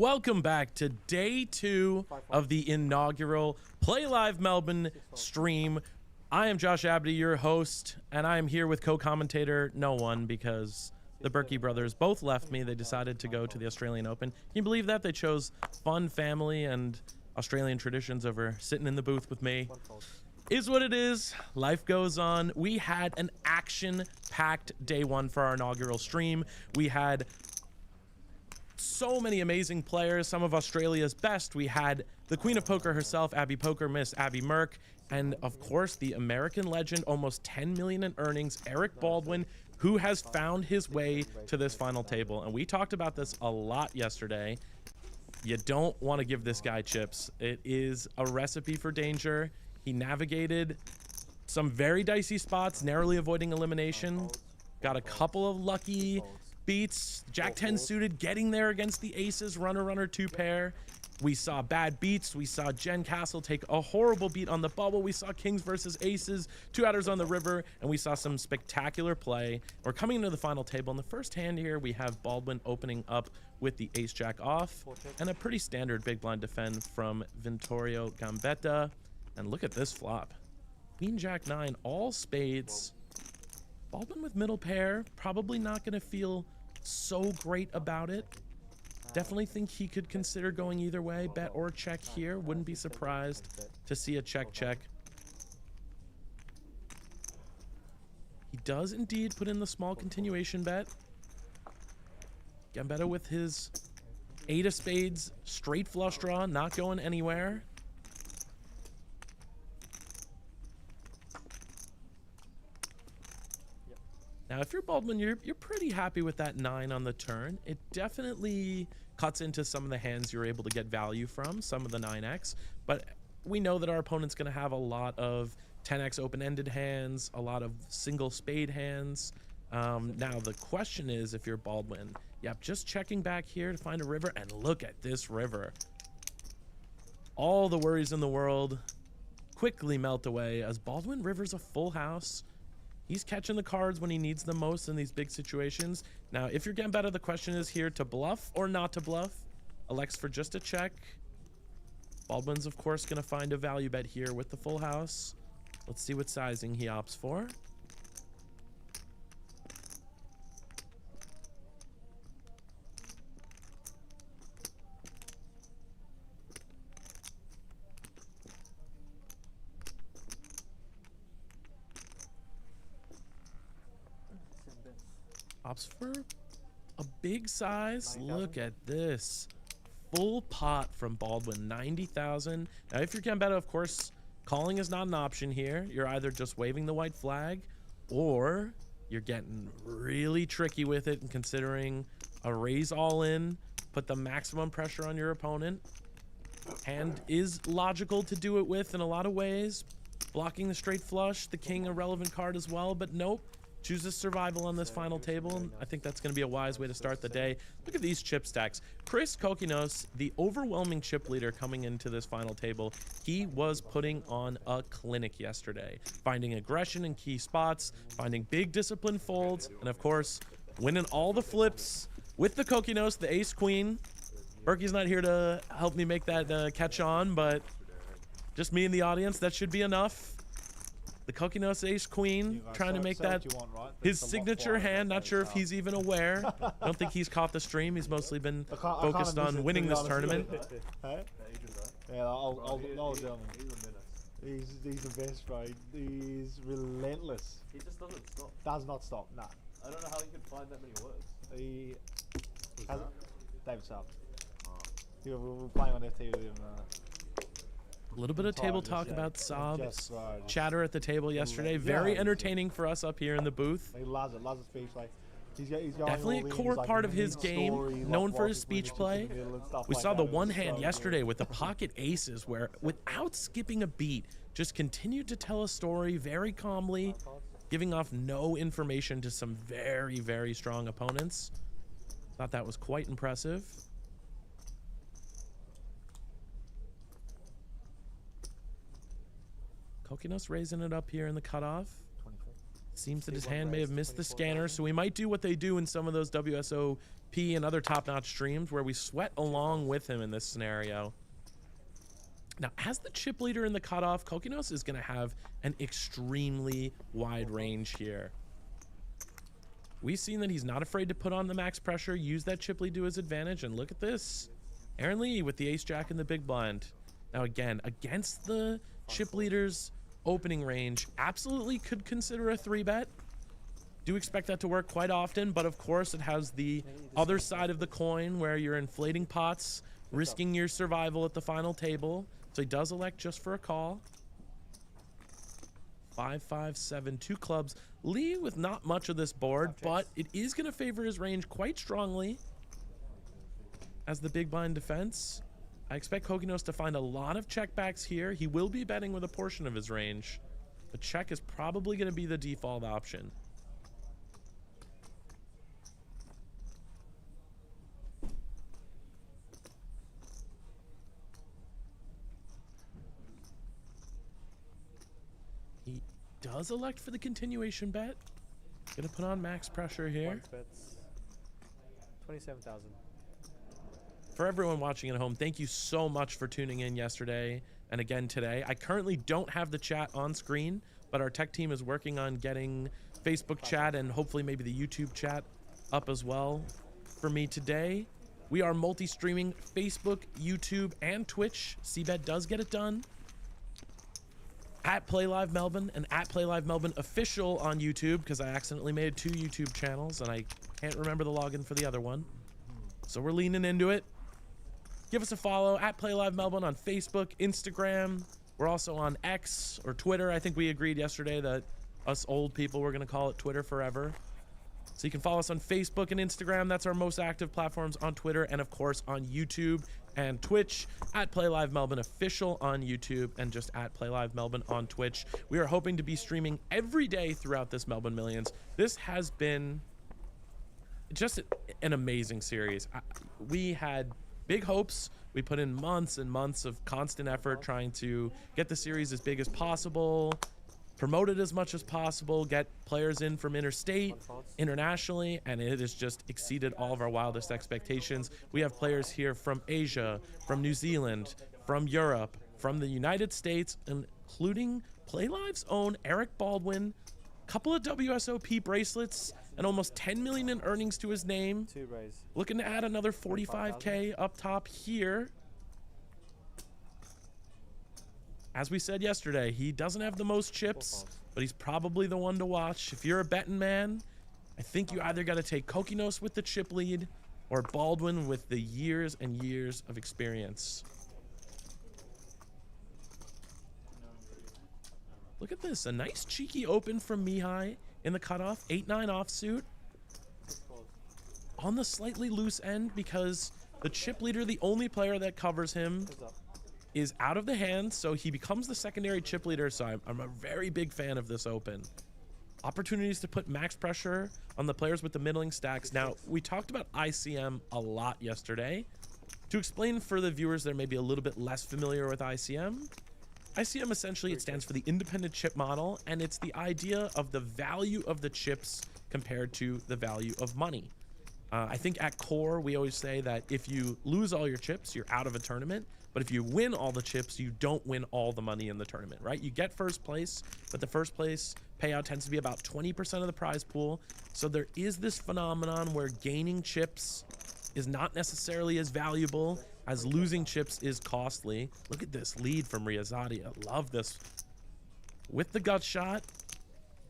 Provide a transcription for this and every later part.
welcome back to day 2 of the inaugural Playlive Melbourne stream. I am Josh Abdi, your host, and I am here with co-commentator no one because the Berkey brothers both left me. They decided to go to the Australian Open. Can you believe that? They chose fun, family, and Australian traditions over sitting in the booth with me. Is what it is. Life goes on. We had an action-packed day 1 for our inaugural stream. We had so many amazing players, some of Australia's best. We had the Queen of Poker herself, Abby Poker, Miss Abby Merck, and of course the American legend, almost 10 million in earnings, Eric Baldwin, who has found his way to this final table. And we talked about this a lot yesterday. You don't want to give this guy chips. It is a recipe for danger. He navigated some very dicey spots, narrowly avoiding elimination. Got a couple of lucky beats. Jack 10 suited, getting there against the aces, runner 2 pair. We saw bad beats. We saw Jen Castle take a horrible beat on the bubble. We saw kings versus aces, 2-outers on the river, and we saw some spectacular play. We're coming into the final table. In the first hand here, we have Baldwin opening up with the ace jack off and a pretty standard big blind defend from Vittorio Gambetta. And look at this flop. Queen jack 9, all spades. Baldwin with middle pair, probably not going to feel so great about it. Definitely think he could consider going either way, bet or check here. Wouldn't be surprised to see a check. He does indeed put in the small continuation bet. Gambetta with his 8 of spades, straight flush draw, not going anywhere. Now, if you're Baldwin, you're pretty happy with that 9 on the turn. It definitely cuts into some of the hands you're able to get value from, some of the 9x. But we know that our opponent's going to have a lot of 10x open-ended hands, a lot of single spade hands. Now, the question is, if you're Baldwin, yep, just checking back here to find a river, and look at this river. All the worries in the world quickly melt away as Baldwin rivers a full house. He's catching the cards when he needs them most in these big situations. Now, if you're Gambetta, the question is here to bluff or not to bluff. Elects for just a check. Baldwin's, of course, going to find a value bet here with the full house. Let's see what sizing he opts for. Opts for a big size. Look at this. Full pot from Baldwin, 90,000. Now, if you're Gambetta, of course, calling is not an option here. You're either just waving the white flag or you're getting really tricky with it and considering a raise all in, put the maximum pressure on your opponent. Hand is logical to do it with in a lot of ways. Blocking the straight flush, the king, a relevant card as well, but nope. Chooses survival on this final table, and I think that's going to be a wise way to start the day. Look at these chip stacks. Chris Kokinos, the overwhelming chip leader coming into this final table, he was putting on a clinic yesterday, finding aggression in key spots, finding big discipline folds, and of course, winning all the flips with the Kokinos, the ace-queen. Berkey's not here to help me make that catch on, but just me and the audience, that should be enough. The Kokinos ace queen, trying to make that his signature hand. Not sure if he's even aware. I don't think he's caught the stream. He's mostly been focused on winning this tournament. Yeah, I'll tell him. He's the best, bro. He's relentless. He just doesn't stop. Does not stop, nah. I don't know how he could find that many words. He has David Sharp. We were playing on FT with him. A little bit of table talk about Saab's chatter at the table yesterday. Very entertaining for us up here in the booth. He loves the speech play. He's Definitely a core part of his game, known for his speech play. We saw the one hand yesterday with the pocket aces where, without skipping a beat, just continued to tell a story very calmly, giving off no information to some very, very strong opponents. Thought that was quite impressive. Kokinos raising it up here in the cutoff. Seems that his hand may have missed the scanner, so we might do what they do in some of those WSOP and other top-notch streams where we sweat along with him in this scenario. Now, as the chip leader in the cutoff, Kokinos is going to have an extremely wide range here. We've seen that he's not afraid to put on the max pressure, use that chip lead to his advantage, and look at this. Aaron Lee with the ace-jack in the big blind. Now, again, against the chip leader's opening range, absolutely could consider a 3-bet. Do expect that to work quite often, but of course it has the other side of the coin where you're inflating pots, risking your survival at the final table. So he does elect just for a call. 5-5-7, 2 clubs. Lee with not much of this board, but it is going to favor his range quite strongly as the big blind defense. I expect Kokinos to find a lot of checkbacks here. He will be betting with a portion of his range, but check is probably going to be the default option. He does elect for the continuation bet. Gonna put on max pressure here. 27,000. For everyone watching at home, thank you so much for tuning in yesterday and again today. I currently don't have the chat on screen, but our tech team is working on getting Facebook chat and hopefully maybe the YouTube chat up as well for me today. We are multi-streaming Facebook, YouTube, and Twitch. CBET does get it done. At Playlive Melbourne and at Playlive Melbourne official on YouTube, because I accidentally made 2 YouTube channels and I can't remember the login for the other one. So we're leaning into it. Give us a follow at Playlive Melbourne on Facebook, Instagram. We're also on X or Twitter. I think we agreed yesterday that us old people were going to call it Twitter forever. So you can follow us on Facebook and Instagram. That's our most active platforms, on Twitter, and of course on YouTube and Twitch at Playlive Melbourne official on YouTube and just at Playlive Melbourne on Twitch. We are hoping to be streaming every day throughout this Melbourne Millions. This has been just an amazing series. We had big hopes. We put in months and months of constant effort trying to get the series as big as possible, promote it as much as possible, get players in from interstate, internationally, and it has just exceeded all of our wildest expectations. We have players here from Asia, from New Zealand, from Europe, from the United States, including Playlive's own Eric Baldwin, a couple of WSOP bracelets, and almost 10 million in earnings to his name. 2 raise. Looking to add another 45K up top here. As we said yesterday, he doesn't have the most chips, but he's probably the one to watch. If you're a betting man, I think you either got to take Kokinos with the chip lead or Baldwin with the years and years of experience. Look at this, a nice cheeky open from Mihai in the cutoff, 8-9 offsuit. On the slightly loose end because the chip leader, the only player that covers him, is out of the hand, so he becomes the secondary chip leader. So I'm a very big fan of this open. Opportunities to put max pressure on the players with the middling stacks. Now, we talked about ICM a lot yesterday. To explain for the viewers that may be a little bit less familiar with ICM, ICM essentially, it stands for the independent chip model, and it's the idea of the value of the chips compared to the value of money. I think at core, we always say that if you lose all your chips, you're out of a tournament. But if you win all the chips, you don't win all the money in the tournament, right? You get first place, but the first place payout tends to be about 20% of the prize pool. So there is this phenomenon where gaining chips is not necessarily as valuable as losing chips is costly. Look at this lead from Riyazati. I love this. With the gut shot,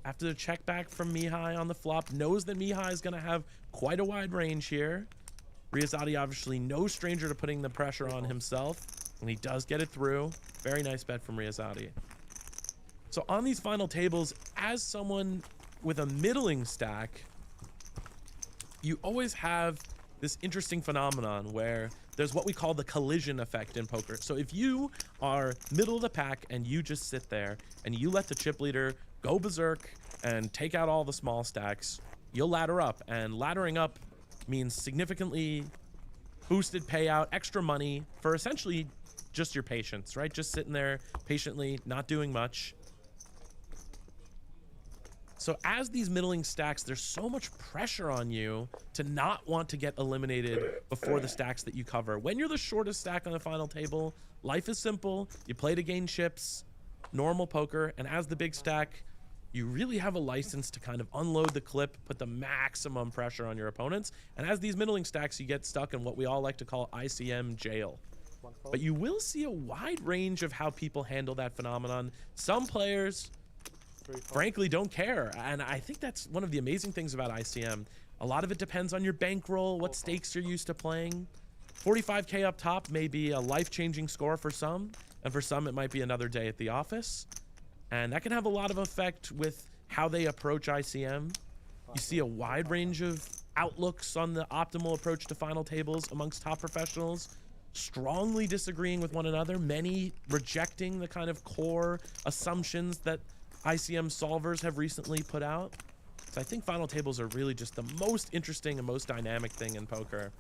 after the check back from Mihai on the flop, knows that Mihai is going to have quite a wide range here. Riyazati obviously no stranger to putting the pressure on himself, and he does get it through. Very nice bet from Riyazati. So on these final tables, as someone with a middling stack, you always have this interesting phenomenon where there's what we call the collision effect in poker. So if you are middle of the pack and you just sit there and you let the chip leader go berserk and take out all the small stacks, you'll ladder up, and laddering up means significantly boosted payout, extra money for essentially just your patience, right? Just sitting there patiently, not doing much. So as these middling stacks, there's so much pressure on you to not want to get eliminated before the stacks that you cover. When you're the shortest stack on the final table, life is simple. You play to gain chips, normal poker, and as the big stack, you really have a license to kind of unload the clip, put the maximum pressure on your opponents. And as these middling stacks, you get stuck in what we all like to call ICM jail. But you will see a wide range of how people handle that phenomenon. Some players, frankly, don't care. And I think that's one of the amazing things about ICM. A lot of it depends on your bankroll, what stakes you're used to playing. 45K up top may be a life-changing score for some, and for some it might be another day at the office. And that can have a lot of effect with how they approach ICM. You see a wide range of outlooks on the optimal approach to final tables amongst top professionals, strongly disagreeing with one another, many rejecting the kind of core assumptions that ICM solvers have recently put out. So I think final tables are really just the most interesting and most dynamic thing in poker.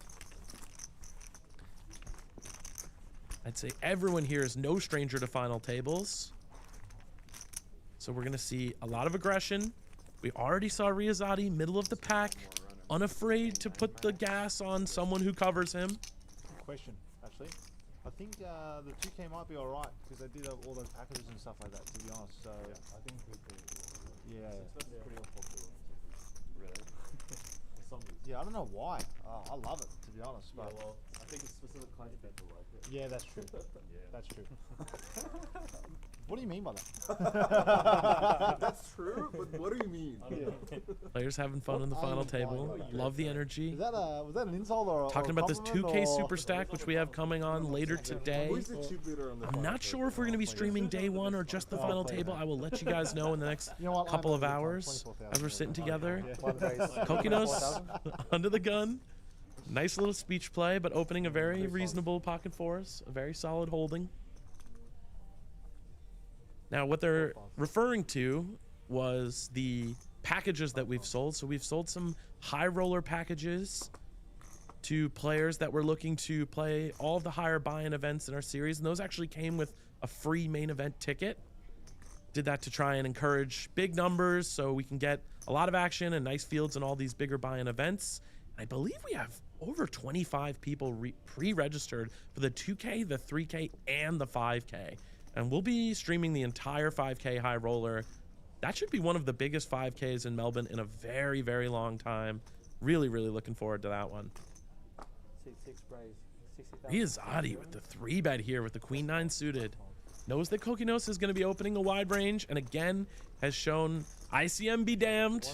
I'd say everyone here is no stranger to final tables. So we're gonna see a lot of aggression. We already saw Riyazati, middle of the pack, unafraid to put the gas on someone who covers him. Question, actually. I think the 2K might be alright because they did all those packages and stuff like that, to be honest. So Yeah, I think we could. yeah, It's pretty unpopular. Really? For some reason. yeah, I don't know why. I love it, to be honest. Yeah, But well, I think it's specific kinds of people like it. yeah, that's true. Yeah. That's true. What do you mean by that? That's true, but what do you mean? I don't know. Players having fun on the final table. Love the energy. Is that was that an insult or Talking or a about this compliment 2K or- super stack, which we have coming on later today. Who's the cheap leader on the I'm not sure if we're going to be streaming day one or just the final table. I will let you guys know in the next You know what, couple I'm of gonna do hours 24,000. as we're sitting together. One race. Kokinos under the gun. Nice little speech play, but opening a very reasonable pocket for us. A very solid holding. Now, what they're referring to was the packages that we've sold. So we've sold some high roller packages to players that were looking to play all of the higher buy-in events in our series. And those actually came with a free main event ticket. Did that to try and encourage big numbers so we can get a lot of action and nice fields in all these bigger buy-in events. And I believe we have over 25 people pre-registered for the 2K, the 3K, and the 5K. And we'll be streaming the entire 5K high roller. That should be one of the biggest 5Ks in Melbourne in a very, very long time. Really, really looking forward to that one. Riyazati with the 3-bet here with the Queen 9 suited. Knows that Kokinos is going to be opening a wide range, and again has shown ICM be damned.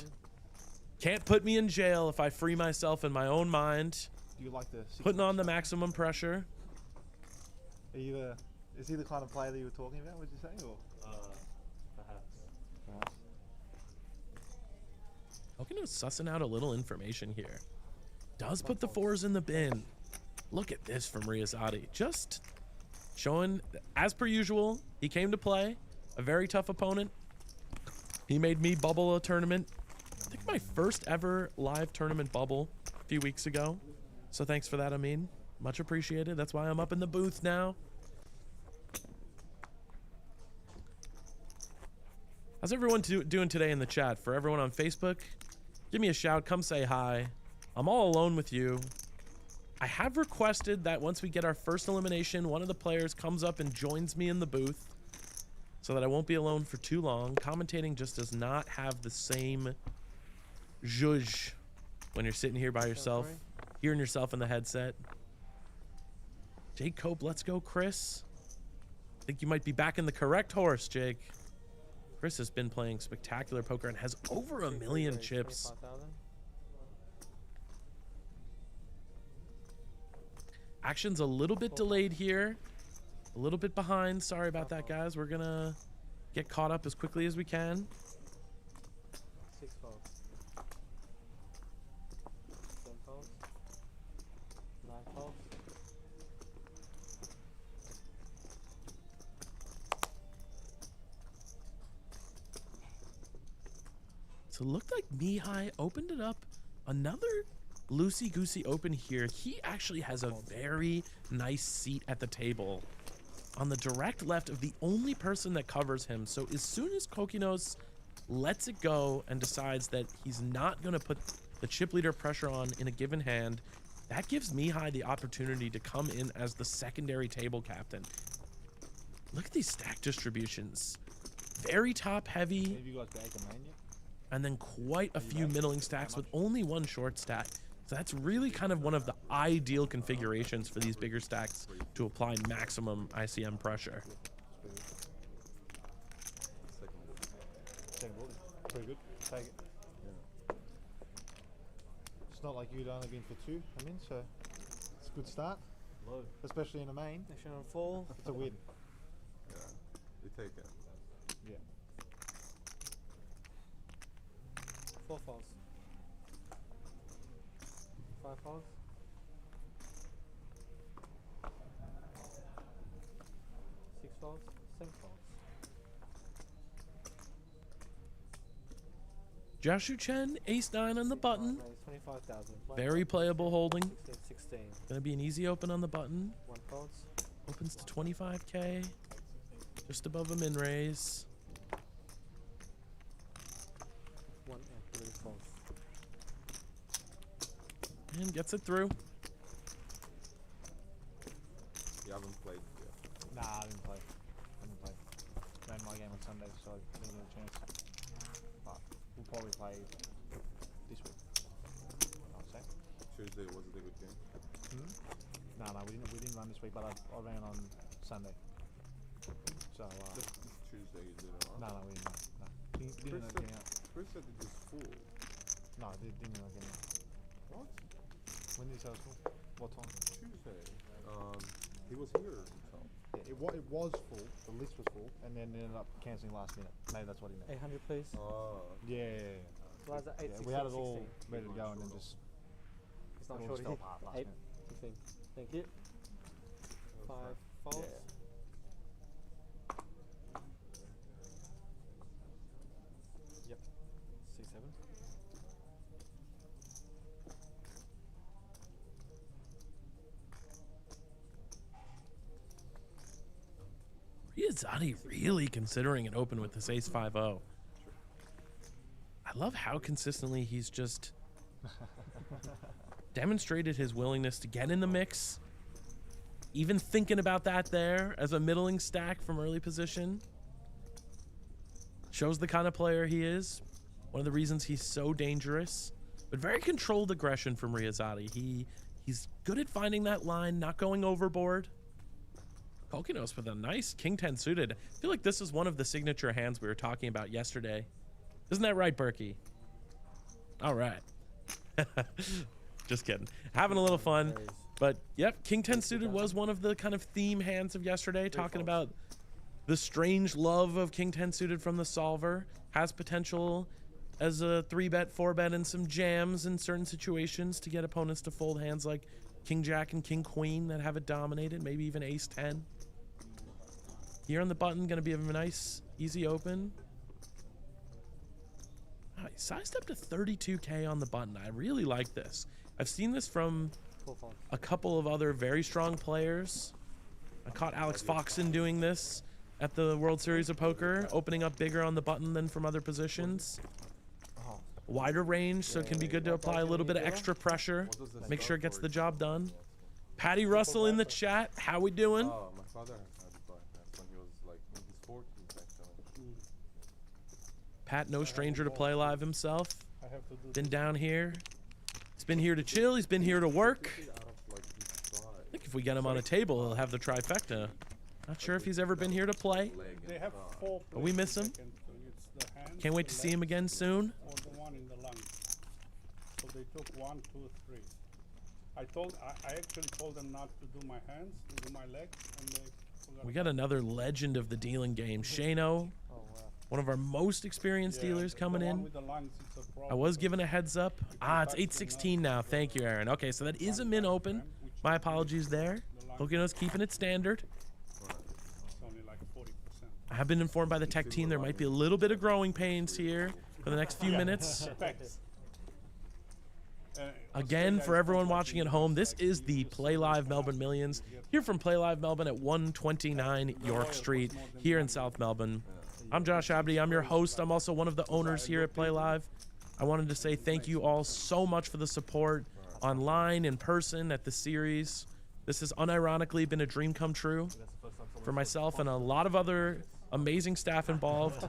Can't put me in jail if I free myself in my own mind. Do you like the Putting on the maximum pressure. Is he the kind of player that you were talking about? Would you say, or Perhaps. Kokinos sussing out a little information here. Does put the 4s in the bin. Look at this from Riyazati. Just showing, as per usual, he came to play. A very tough opponent. He made me bubble a tournament. I think my first ever live tournament bubble a few weeks ago. So thanks for that, Amin. Much appreciated. That's why I'm up in the booth now. How's everyone doing today in the chat? For everyone on Facebook, give me a shout. Come say hi. I'm all alone with you. I have requested that once we get our first elimination, one of the players comes up and joins me in the booth so that I won't be alone for too long. Commentating just does not have the same zhuzh when you're sitting here by yourself, hearing yourself in the headset. Jake Cope, let's go, Chris. I think you might be back in the correct horse, Jake. Chris has been playing spectacular poker and has over 1 million chips. Action's a little bit delayed here. A little bit behind. Sorry about that, guys. We're gonna get caught up as quickly as we can. 6 folds. 10 folds. 9 folds. So it looked like Mihai opened it up. Another loosey-goosey open here. He actually has a very nice seat at the table on the direct left of the only person that covers him. So as soon as Kokinos lets it go and decides that he's not going to put the chip leader pressure on in a given hand, that gives Mihai the opportunity to come in as the secondary table captain. Look at these stack distributions. Very top heavy, Have you guys bagged the main yet? and then quite a few middling stacks with only one short stack. So that's really kind of one of the ideal configurations for these bigger stacks to apply maximum ICM pressure. Second ball. Pretty good. Take it. It's not like you'd only been for 2, I mean, so it's a good start. Low. Especially in a main. Action on 4. It's a win. Yeah, you take it. Yeah. 4 falls. 5 falls. 6 falls. 7 falls. Joshua Chen, ace-9 on the button. 25,000. Very playable holding. 16. Gonna be an easy open on the button. 1 falls. Opens to 25K. Just above a min raise. 1 and 3 falls. And gets it through. You haven't played yet. Nah, I didn't play. Ran my game on Sunday, so I didn't get a chance. But we'll probably play this week. I'd say. Tuesday was it a good game? No, we didn't run this week, but I ran on Sunday. So Just Tuesday you did it. no, we didn't. No, didn't Chris end up getting out. Chris said it was full. No, didn't end up getting out. What? When did you say it was full? What time? Tuesday. He was here himself. Yeah, it was full. The list was full, and then ended up cancelling last minute. Maybe that's what he meant. 800 please. Oh. Yeah. Plaza 8, We had it all ready to go, and then just It's not it all short. just fell apart last 8. minute. 15. Thank you. 5 falls. Yeah. Yep. 6, 7. Riyazati really considering an open with this ace-5-0. I love how consistently he's just demonstrated his willingness to get in the mix. Even thinking about that there as a middling stack from early position. Shows the kind of player he is. One of the reasons he's so dangerous. But very controlled aggression from Riyazati. He's good at finding that line, not going overboard. Kokinos with a nice king 10 suited. I feel like this is one of the signature hands we were talking about yesterday. Isn't that right, Berkey? All right. Just kidding. Having a little fun. But yep, king 10 suited was one of the kind of theme hands of yesterday, talking about the strange love of king 10 suited from the solver. Has potential as a 3-bet, 4-bet, and some jams in certain situations to get opponents to fold hands like king jack and king queen that have it dominated, maybe even ace 10. Here on the button, gonna be a nice, easy open. Oh, he sized up to 32K on the button. I really like this. I've seen this from 4 falls. a couple of other very strong players. I caught Alex Foxon doing this at the World Series of Poker, opening up bigger on the button than from other positions. Wider range, so it can be good to apply a little bit of extra pressure. Make sure it gets the job done. Patty Russell in the chat. How we doing? Oh, my father had to buy that when he was like in his 40s actually. Pat, no stranger to play live himself. Been down here. He's been here to chill. He's been here to work. Out of like his side. I think if we get him on a table, he'll have the trifecta. Not sure if he's ever been here to play. Leg They and have thigh. 4 But we miss him. places they can do. It's the hand, Can't wait to the see him leg, again soon. or the one in the lung. So they took 1, 2, 3. I actually told them not to do my hands, to do my legs, and they forgot. We got another legend of the dealing game, Shano, Oh, wow. one of our most experienced dealers coming the one in. with the lungs, it's a I problem. was given a heads up. Ah, it's 816 now. Thank you, Aaron. Okay, so that is a min open. My apologies there. Poconos keeping it standard. It's only like 40%. I have been informed by the tech team there might be a little bit of growing pains here for the next few minutes. Thanks. Again, for everyone watching at home, this is the Playlive Melbourne Millions. Here from Playlive Melbourne at 129 York Street here in South Melbourne. I'm Josh Abdi. I'm your host. I'm also one of the owners here at Playlive. I wanted to say thank you all so much for the support online, in person, at the series. This has unironically been a dream come true for myself and a lot of other amazing staff involved.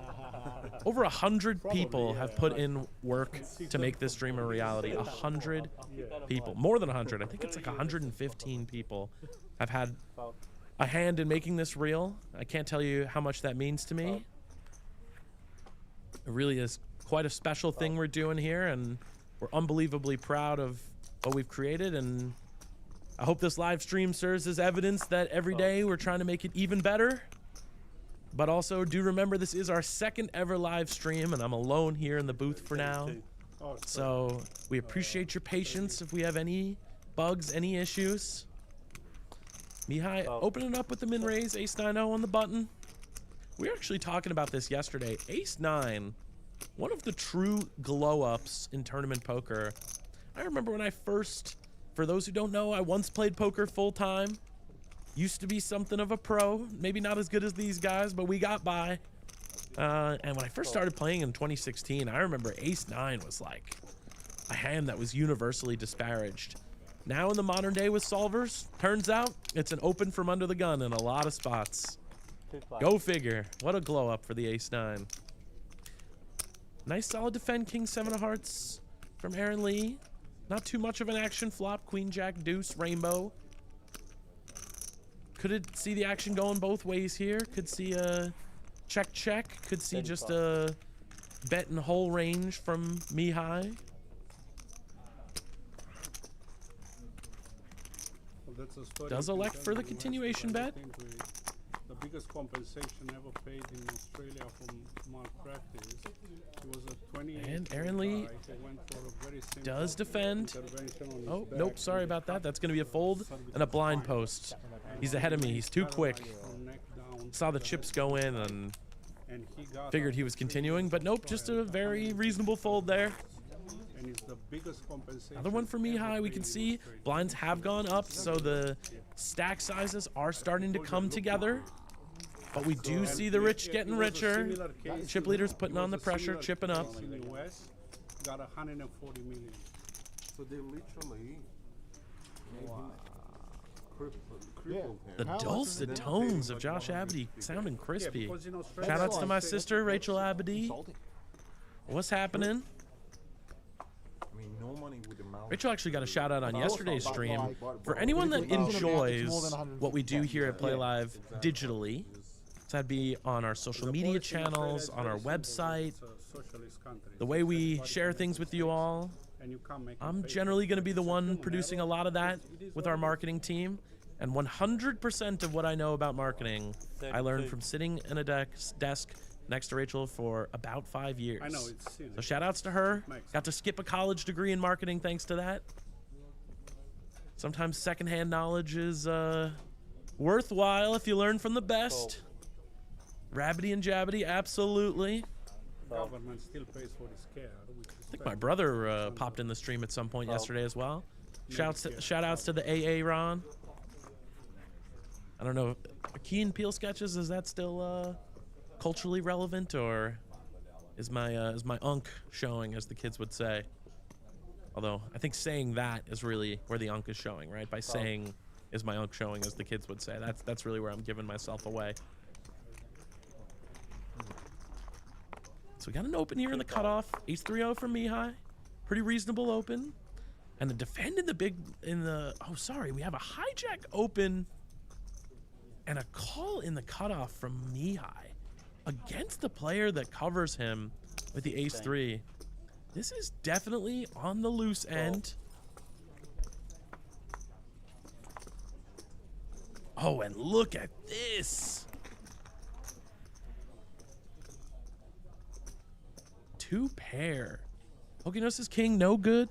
Over 100 people have put in work to make this dream a reality. 100 people, more than 100. I think it's like 115 people have had a hand in making this real. I can't tell you how much that means to me. It really is quite a special thing we're doing here, and we're unbelievably proud of what we've created, and I hope this live stream serves as evidence that every day we're trying to make it even better. But also, do remember this is our second ever live stream, and I'm alone here in the booth for now. So we appreciate your patience if we have any bugs, any issues. Mihai opening up with the min raise, ace 9-0 on the button. We were actually talking about this yesterday. Ace 9, one of the true glow-ups in tournament poker. I remember when I first, for those who don't know, I once played poker full-time. Used to be something of a pro. Maybe not as good as these guys, but we got by. And when I first started playing in 2016, I remember ace 9 was like a hand that was universally disparaged. Now in the modern day with solvers, turns out it's an open from under the gun in a lot of spots. Go figure. What a glow up for the ace 9. Nice solid defend, king 7 of hearts from Aaron Lee. Not too much of an action flop. Queen, jack, deuce, rainbow. Could it see the action going both ways here? Could see a check, check. Could see just a bet and whole range from Mihai. Does elect for the continuation bet. The biggest compensation ever paid in Australia from malpractice. It was a 28. And Aaron Lee does defend. Oh, nope, sorry about that. That's going to be a fold and a blind post. He's ahead of me. He's too quick. Saw the chips go in and figured he was continuing, but nope, just a very reasonable fold there. Another one for Mihai. We can see blinds have gone up, so the stack sizes are starting to come together. But we do see the rich getting richer. Chip leaders putting on the pressure, chipping up. Got 140 million. So they literally made him crippled him. The dulcet tones of Josh Abdi sounding crispy. Shout outs to my sister, Rachel Abdi. What's happening? I mean, no money would amount. Rachel actually got a shout out on yesterday's stream. For anyone that enjoys what we do here at Playlive digitally, so that'd be on our social media channels, on our website, the way we share things with you all. I'm generally going to be the one producing a lot of that with our marketing team. And 100% of what I know about marketing, I learned from sitting in a desk next to Rachel for about 5 years. I know, it's so shout outs to her. Got to skip a college degree in marketing thanks to that. Sometimes secondhand knowledge is worthwhile if you learn from the best. Rabbity and Jabbity, absolutely. Government still pays for his care. I think my brother popped in the stream at some point yesterday as well. Shout outs to the AA Ron. I don't know, Key and Peele sketches, is that still culturally relevant, or is my unk showing, as the kids would say? Although I think saying that is really where the unk is showing, right? By saying is my unk showing, as the kids would say. That's really where I'm giving myself away. So we got an open here in the cutoff. Ace 3-0 from Mihai. Pretty reasonable open. And a defend in the oh, sorry, we have a hijack open and a call in the cutoff from Mihai against the player that covers him with the ace 3. This is definitely on the loose end. Oh, and look at this. 2 pair. Pokenosis king, no good.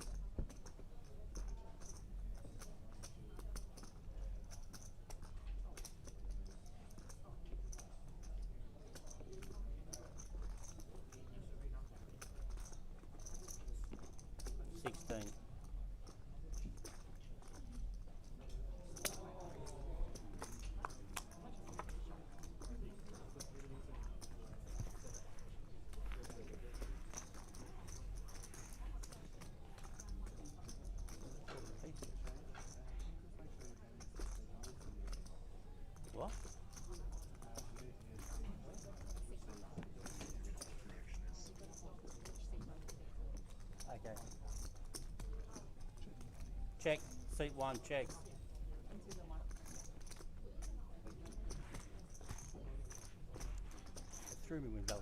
Check. Seat 1, check. Threw me with that.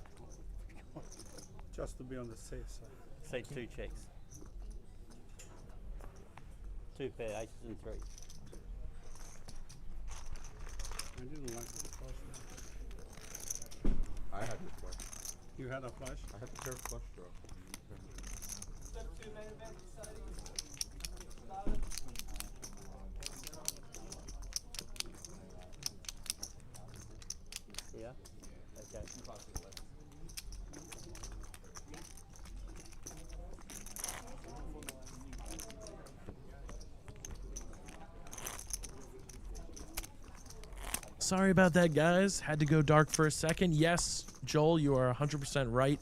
Just to be on the safe side. Seat 2, checks. 2 pair, aces and 3. I didn't like the flush. I had this flush. You had a flush? I had the pure flush draw. Yeah? Okay. Sorry about that, guys. Had to go dark for a second. Yes, Joel, you are 100% right.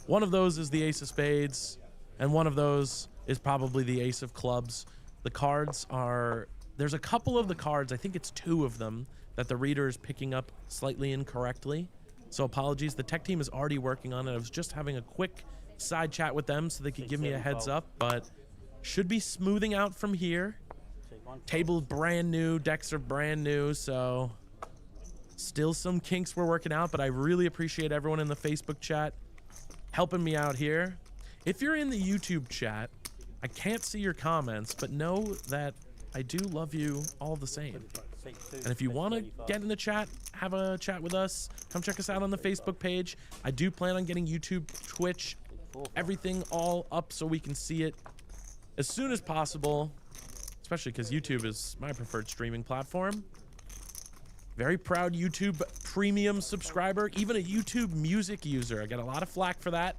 One of those is the ace of spades, and one of those is probably the ace of clubs. The cards are... There's a couple of the cards, I think it's 2 of them, that the reader is picking up slightly incorrectly. So apologies. The tech team is already working on it. I was just having a quick side chat with them so they could give me a heads up, but should be smoothing out from here. Table's brand new, decks are brand new, so still some kinks we're working out, but I really appreciate everyone in the Facebook chat helping me out here. If you're in the YouTube chat, I can't see your comments, but know that I do love you all the same. And if you want to get in the chat, have a chat with us, come check us out on the Facebook page. I do plan on getting YouTube, Twitch, everything all up so we can see it as soon as possible, especially because YouTube is my preferred streaming platform. Very proud YouTube premium subscriber, even a YouTube music user. I got a lot of flack for that.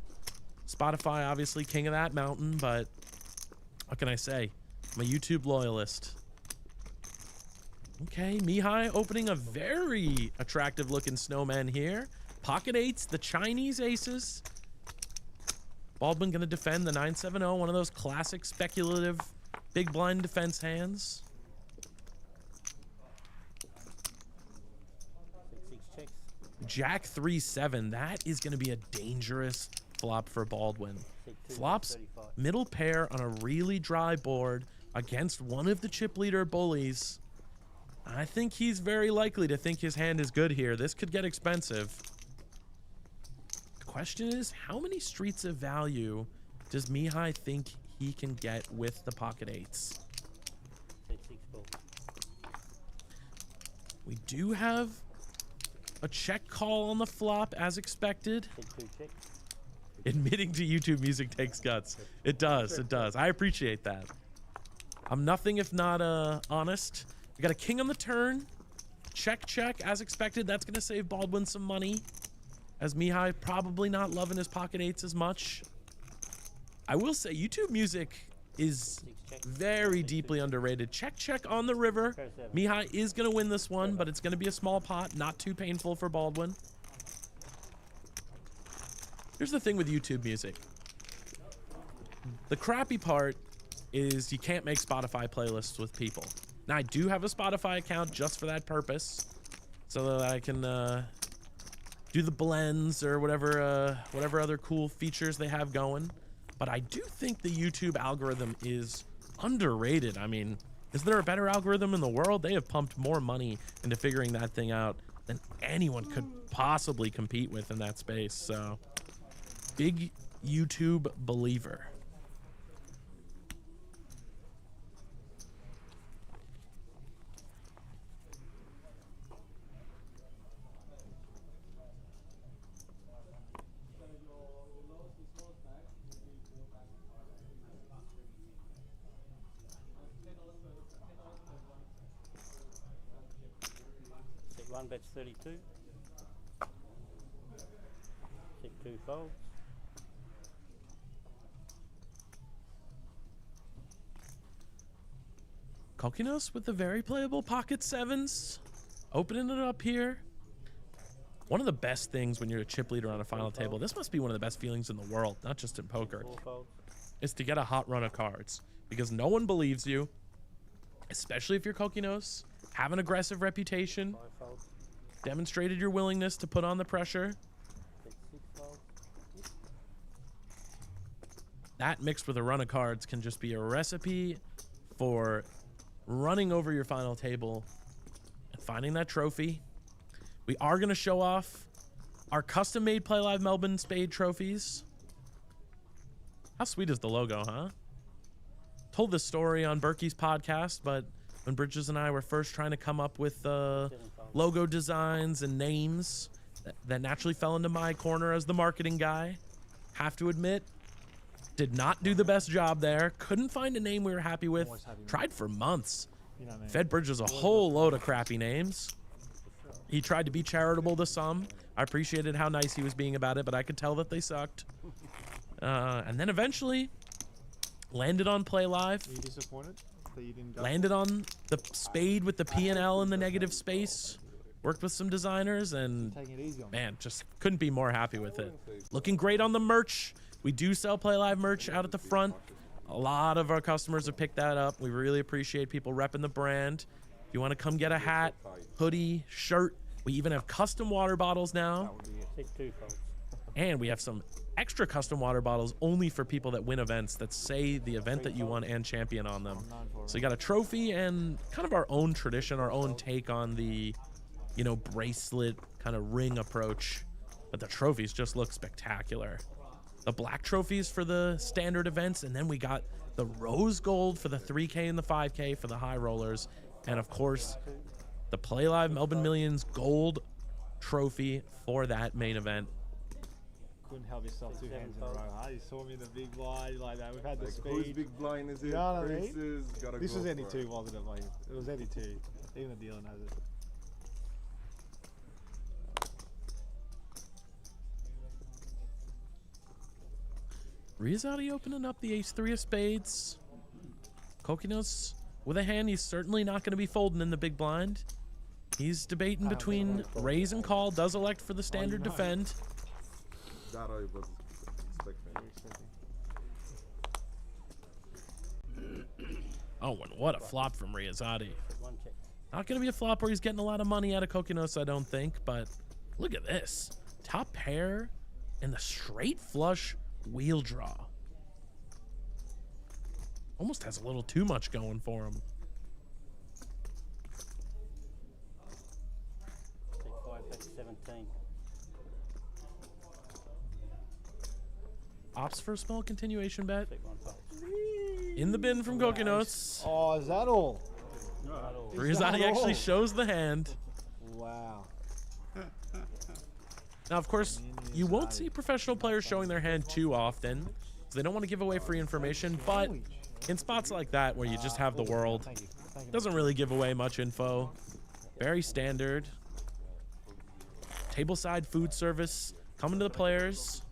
Spotify, obviously, king of that mountain, but what can I say? I'm a YouTube loyalist. Okay, Mihai opening a very attractive looking snowman here. Pocket 8s, the Chinese aces. Baldwin gonna defend the 9-7-0, one of those classic speculative big blind defense hands. 6 checks. Jack 3-7, that is gonna be a dangerous flop for Baldwin. Flops middle pair on a really dry board against one of the chip leader bullies. I think he's very likely to think his hand is good here. This could get expensive. The question is, how many streets of value does Mihai think he can get with the pocket 8s? We do have a check call on the flop as expected. Admitting to YouTube music takes guts. It does, it does. I appreciate that. I'm nothing if not honest. We got a king on the turn. Check, check, as expected. That's going to save Baldwin some money, as Mihai probably not loving his pocket 8s as much. I will say YouTube music is very deeply underrated. Check, check on the river. Mihai is going to win this one, but it's going to be a small pot. Not too painful for Baldwin. Here's the thing with YouTube music. The crappy part is you can't make Spotify playlists with people. Now, I do have a Spotify account just for that purpose, so that I can do the blends or whatever other cool features they have going. But I do think the YouTube algorithm is underrated. I mean, is there a better algorithm in the world? They have pumped more money into figuring that thing out than anyone could possibly compete with in that space. So, big YouTube believer. One bets 32. Check 2 folds. Kokinos with the very playable pocket 7s. Opening it up here. One of the best things when you're a chip leader on a final table, this must be one of the best feelings in the world, not just in poker, is to get a hot run of cards. Because no one believes you, especially if you're Kokinos. Have an aggressive reputation. Demonstrated your willingness to put on the pressure. That mixed with a run of cards can just be a recipe for running over your final table and finding that trophy. We are going to show off our custom-made Playlive Melbourne Spade trophies. How sweet is the logo, huh? Told this story on Berkey's podcast, but when Bridges and I were first trying to come up with logo designs and names, that naturally fell into my corner as the marketing guy. Have to admit, did not do the best job there. Couldn't find a name we were happy with. Tried for months. You know what I mean? Fed Bridges a whole load of crappy names. He tried to be charitable to some. I appreciated how nice he was being about it, but I could tell that they sucked. And then eventually landed on Playlive. Are you disappointed that you didn't go? Landed on the Spade with the P and L in the negative space. Worked with some designers and Taking it easy on me. man, just couldn't be more happy with it. Looking great on the merch. We do sell Playlive merch out at the front. A lot of our customers have picked that up. We really appreciate people repping the brand. If you want to come get a hat, hoodie, shirt, we even have custom water bottles now. That would be it. Take 2, folks. And we have some extra custom water bottles only for people that win events that say the event that you won and champion on them. So you got a trophy and kind of our own tradition, our own take on the, you know, bracelet kind of ring approach. But the trophies just look spectacular. The black trophies for the standard events, and then we got the rose gold for the 3K and the 5K for the high rollers. And of course, the Playlive Melbourne Millions gold trophy for that main event. Couldn't help yourself 2 hands in a row, huh? You saw me in the big blind like that. We've had the Like, whose speed. big blind is it? You know what I mean? Braces, gotta This go was any for 2, it. wasn't it? Like, it was any 2. Even the dealer knows it. Riyazati opening up the ace-3 of spades. Kokinos with a hand he's certainly not going to be folding in the big blind. He's debating between raise and call. Does elect for the standard defend. That I was expecting. Oh, and what a flop from Riyazati. 1 check. Not going to be a flop where he's getting a lot of money out of Kokinos, I don't think. But look at this. Top pair and the straight flush wheel draw. Almost has a little too much going for him. Take 5, that's 17. Opts for a small continuation bet. Take 1, folks. In the bin from Kokinos. Oh, is that all? Riyazati actually shows the hand. Wow. Now, of course, you won't see professional players showing their hand too often, because they don't want to give away free information, but in spots like that where you just have the world, Thank you. Thank you. doesn't really give away much info. Very standard. Tableside food service coming to the players.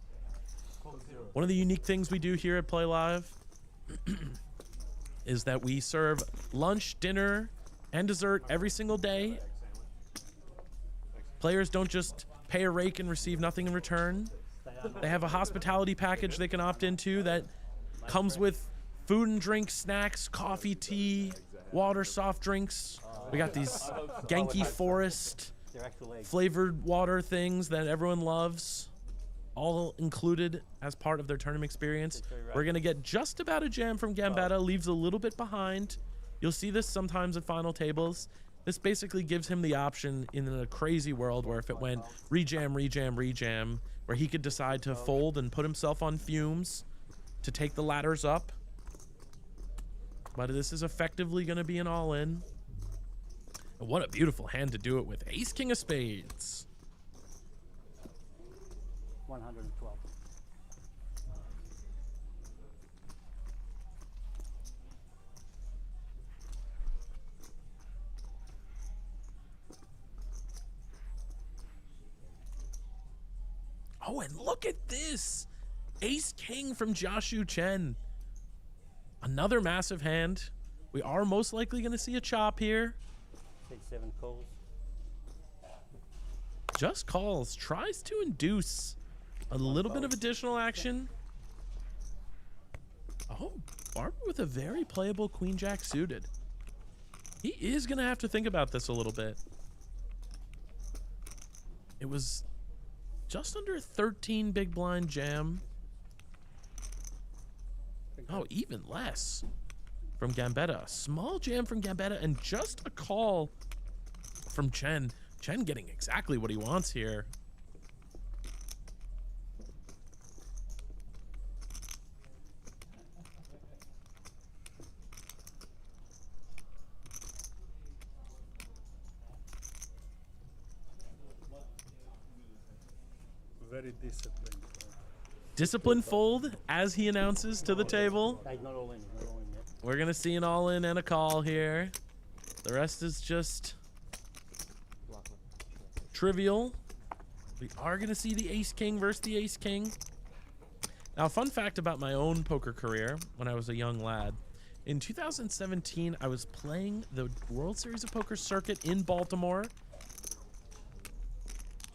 One of the unique things we do here at Play Live is that we serve lunch, dinner, and dessert every single day. Players don't just pay a rake and receive nothing in return. They have a hospitality package they can opt into that comes with food and drink, snacks, coffee, tea, water, soft drinks. We got these Genki Forest They're actual eggs. flavored water things that everyone loves, all included as part of their tournament experience. We're going to get just about a jam from Gambetta, leaves a little bit behind. You'll see this sometimes at final tables. This basically gives him the option in a crazy world where if it went rejam, rejam, rejam, where he could decide to fold and put himself on fumes to take the ladders up. But this is effectively going to be an all-in. And what a beautiful hand to do it with. Ace, king of spades. 112. Oh, and look at this. Ace king from Joshua Chen. Another massive hand. We are most likely going to see a chop here. Take 7 calls. Just calls. Tries to induce a little bit of additional action. Oh, Barber with a very playable queen jack suited. He is going to have to think about this a little bit. It was just under 13 big blind jam. Oh, even less from Gambetta. Small jam from Gambetta and just a call from Chen. Chen getting exactly what he wants here. Very disciplined. Disciplined fold as he announces to the table. Like, not all in. Not all in yet. We're going to see an all-in and a call here. The rest is just trivial. We are going to see the ace-king versus the ace-king. Now, fun fact about my own poker career when I was a young lad. In 2017, I was playing the World Series of Poker circuit in Baltimore.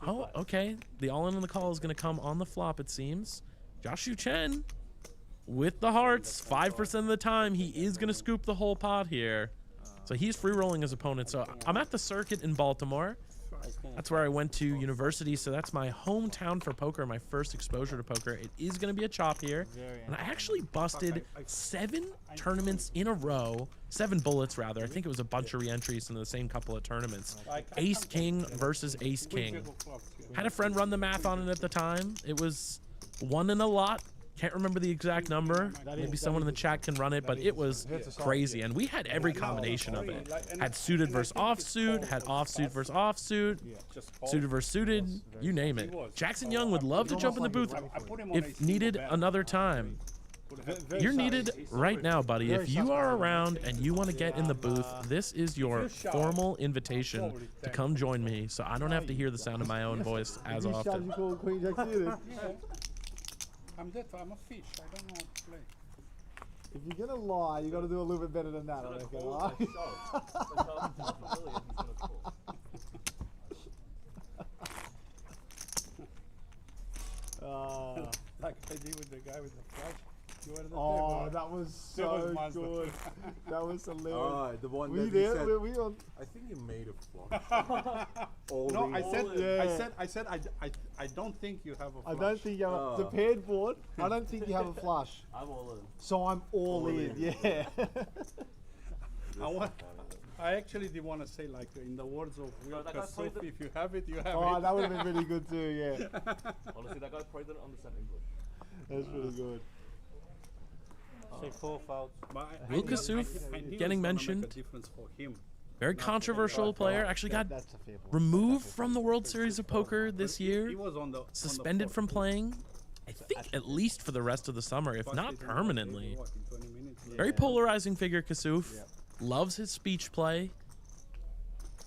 Oh, okay. The all-in and the call is going to come on the flop, it seems. Joshua Chen with the hearts. 5% of the time, he is going to scoop the whole pot here. So he's free-rolling his opponent. So I'm at the circuit in Baltimore. That's where I went to university. So that's my hometown for poker, my first exposure to poker. It is going to be a chop here. And I actually busted 7 tournaments in a row. 7 bullets, rather. I think it was a bunch of re-entries in the same couple of tournaments. Ace-king versus ace-king. Had a friend run the math on it at the time. It was 1 in a lot. Can't remember the exact number. Maybe someone in the chat can run it, but it was crazy. And we had every combination of it. Had suited versus offsuit, had offsuit versus offsuit, suited versus suited, you name it. Jackson Young would love to jump in the booth if needed another time. You're needed right now, buddy. If you are around and you want to get in the booth, this is your formal invitation to come join me so I don't have to hear the sound of my own voice as often. I'm a fish. I don't know how to play. If you're gonna lie, you got to do a little bit better than that. I reckon. Like I did with the guy with the flash. Oh, that was so good. That was hilarious. Alright, the one We that did. said, We on. I think you made a flop. No, I Yeah. said, I don't think you have a I flash. don't think you have a, the paired board. I don't think you have a flush. I'm all in. So I'm all in. Yeah. I actually did want to say, like, in the words of Will that guy's Kassouf, probably if you have it, you have Oh, it. that would have been really good too. Yeah. Honestly, that guy probably didn't understand English. That's really good. Say 4 fouls. Will Kassouf getting mentioned. For him. Very controversial player. Actually got That's a fair point. removed from the World Series of Poker this year. He was on the Suspended from playing. I think at least for the rest of the summer, if not permanently. Very polarizing figure, Kassouf. Loves his speech play.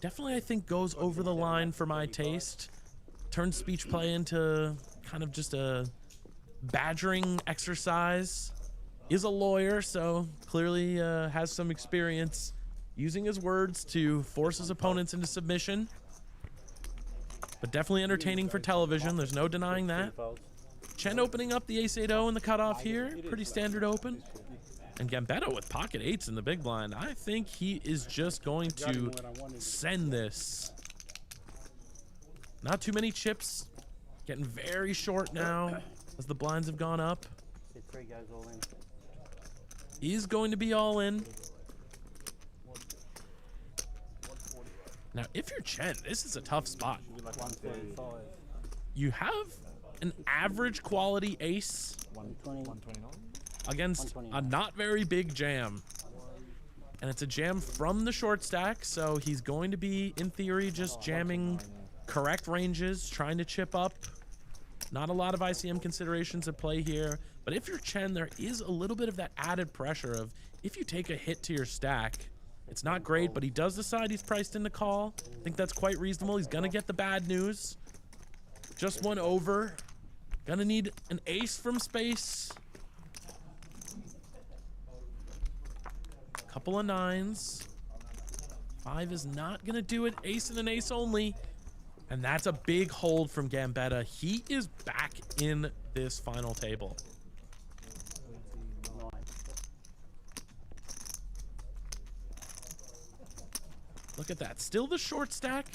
Definitely, I think, goes over the line for my taste. Turns speech play into kind of just a badgering exercise. Is a lawyer, so clearly has some experience using his words to force his opponents into submission. But definitely entertaining for television. There's no denying that. Chen opening up the ace-8-0 in the cutoff here. Pretty standard open. And Gambetta with pocket 8s in the big blind. I think he is just going to send this. Not too many chips. Getting very short now as the blinds have gone up. Say 3 guys all in. He's going to be all in. Now, if you're Chen, this is a tough spot. 135. You have an average quality ace 120. 129. against a not very big jam. And it's a jam from the short stack, so he's going to be, in theory, just jamming correct ranges, trying to chip up. Not a lot of ICM considerations at play here. But if you're Chen, there is a little bit of that added pressure of if you take a hit to your stack, it's not great, but he does decide he's priced in the call. I think that's quite reasonable. He's going to get the bad news. Just one over. Gonna need an ace from space. Couple of 9s. 5 is not gonna do it. Ace and an ace only. And that's a big hold from Gambetta. He is back in this final table. Look at that. Still the short stack.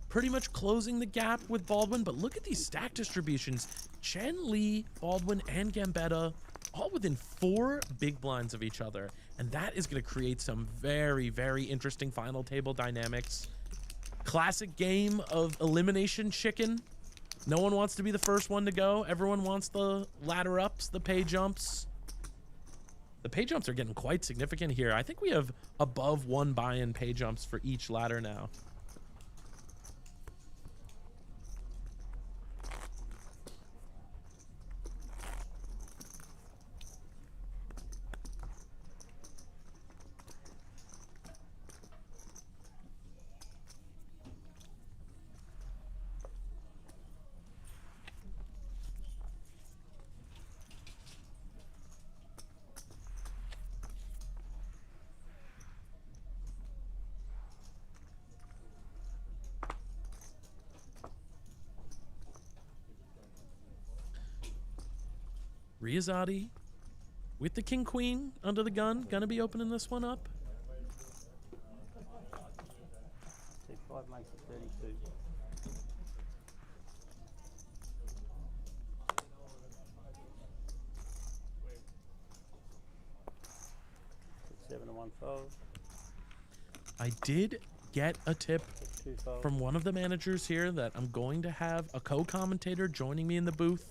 Pretty much closing the gap with Baldwin, but look at these stack distributions. Chen, Lee, Baldwin, and Gambetta all within 4 big blinds of each other. And that is going to create some very, very interesting final table dynamics. Classic game of elimination chicken. No one wants to be the first one to go. Everyone wants the ladder ups, the pay jumps. The pay jumps are getting quite significant here. I think we have above 1 buy-in pay jumps for each ladder now. Riyazati with the king queen under the gun, gonna be opening this one up. T5 makes it 32. Seven and 1 fold. I did get a tip 2 fold. from one of the managers here that I'm going to have a co-commentator joining me in the booth.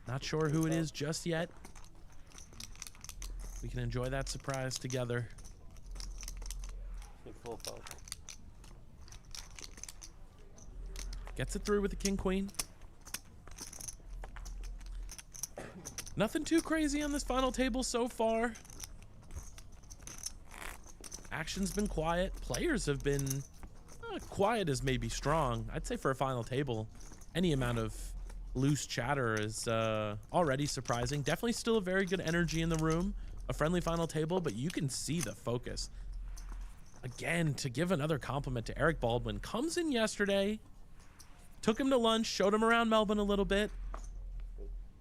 Not sure who it is just yet. We can enjoy that surprise together. 4 fold. Gets it through with the king queen. Nothing too crazy on this final table so far. Action's been quiet. Players have been quiet is maybe strong. I'd say for a final table, any amount of loose chatter is already surprising. Definitely still a very good energy in the room. A friendly final table, but you can see the focus. Again, to give another compliment to Eric Baldwin, comes in yesterday, took him to lunch, showed him around Melbourne a little bit.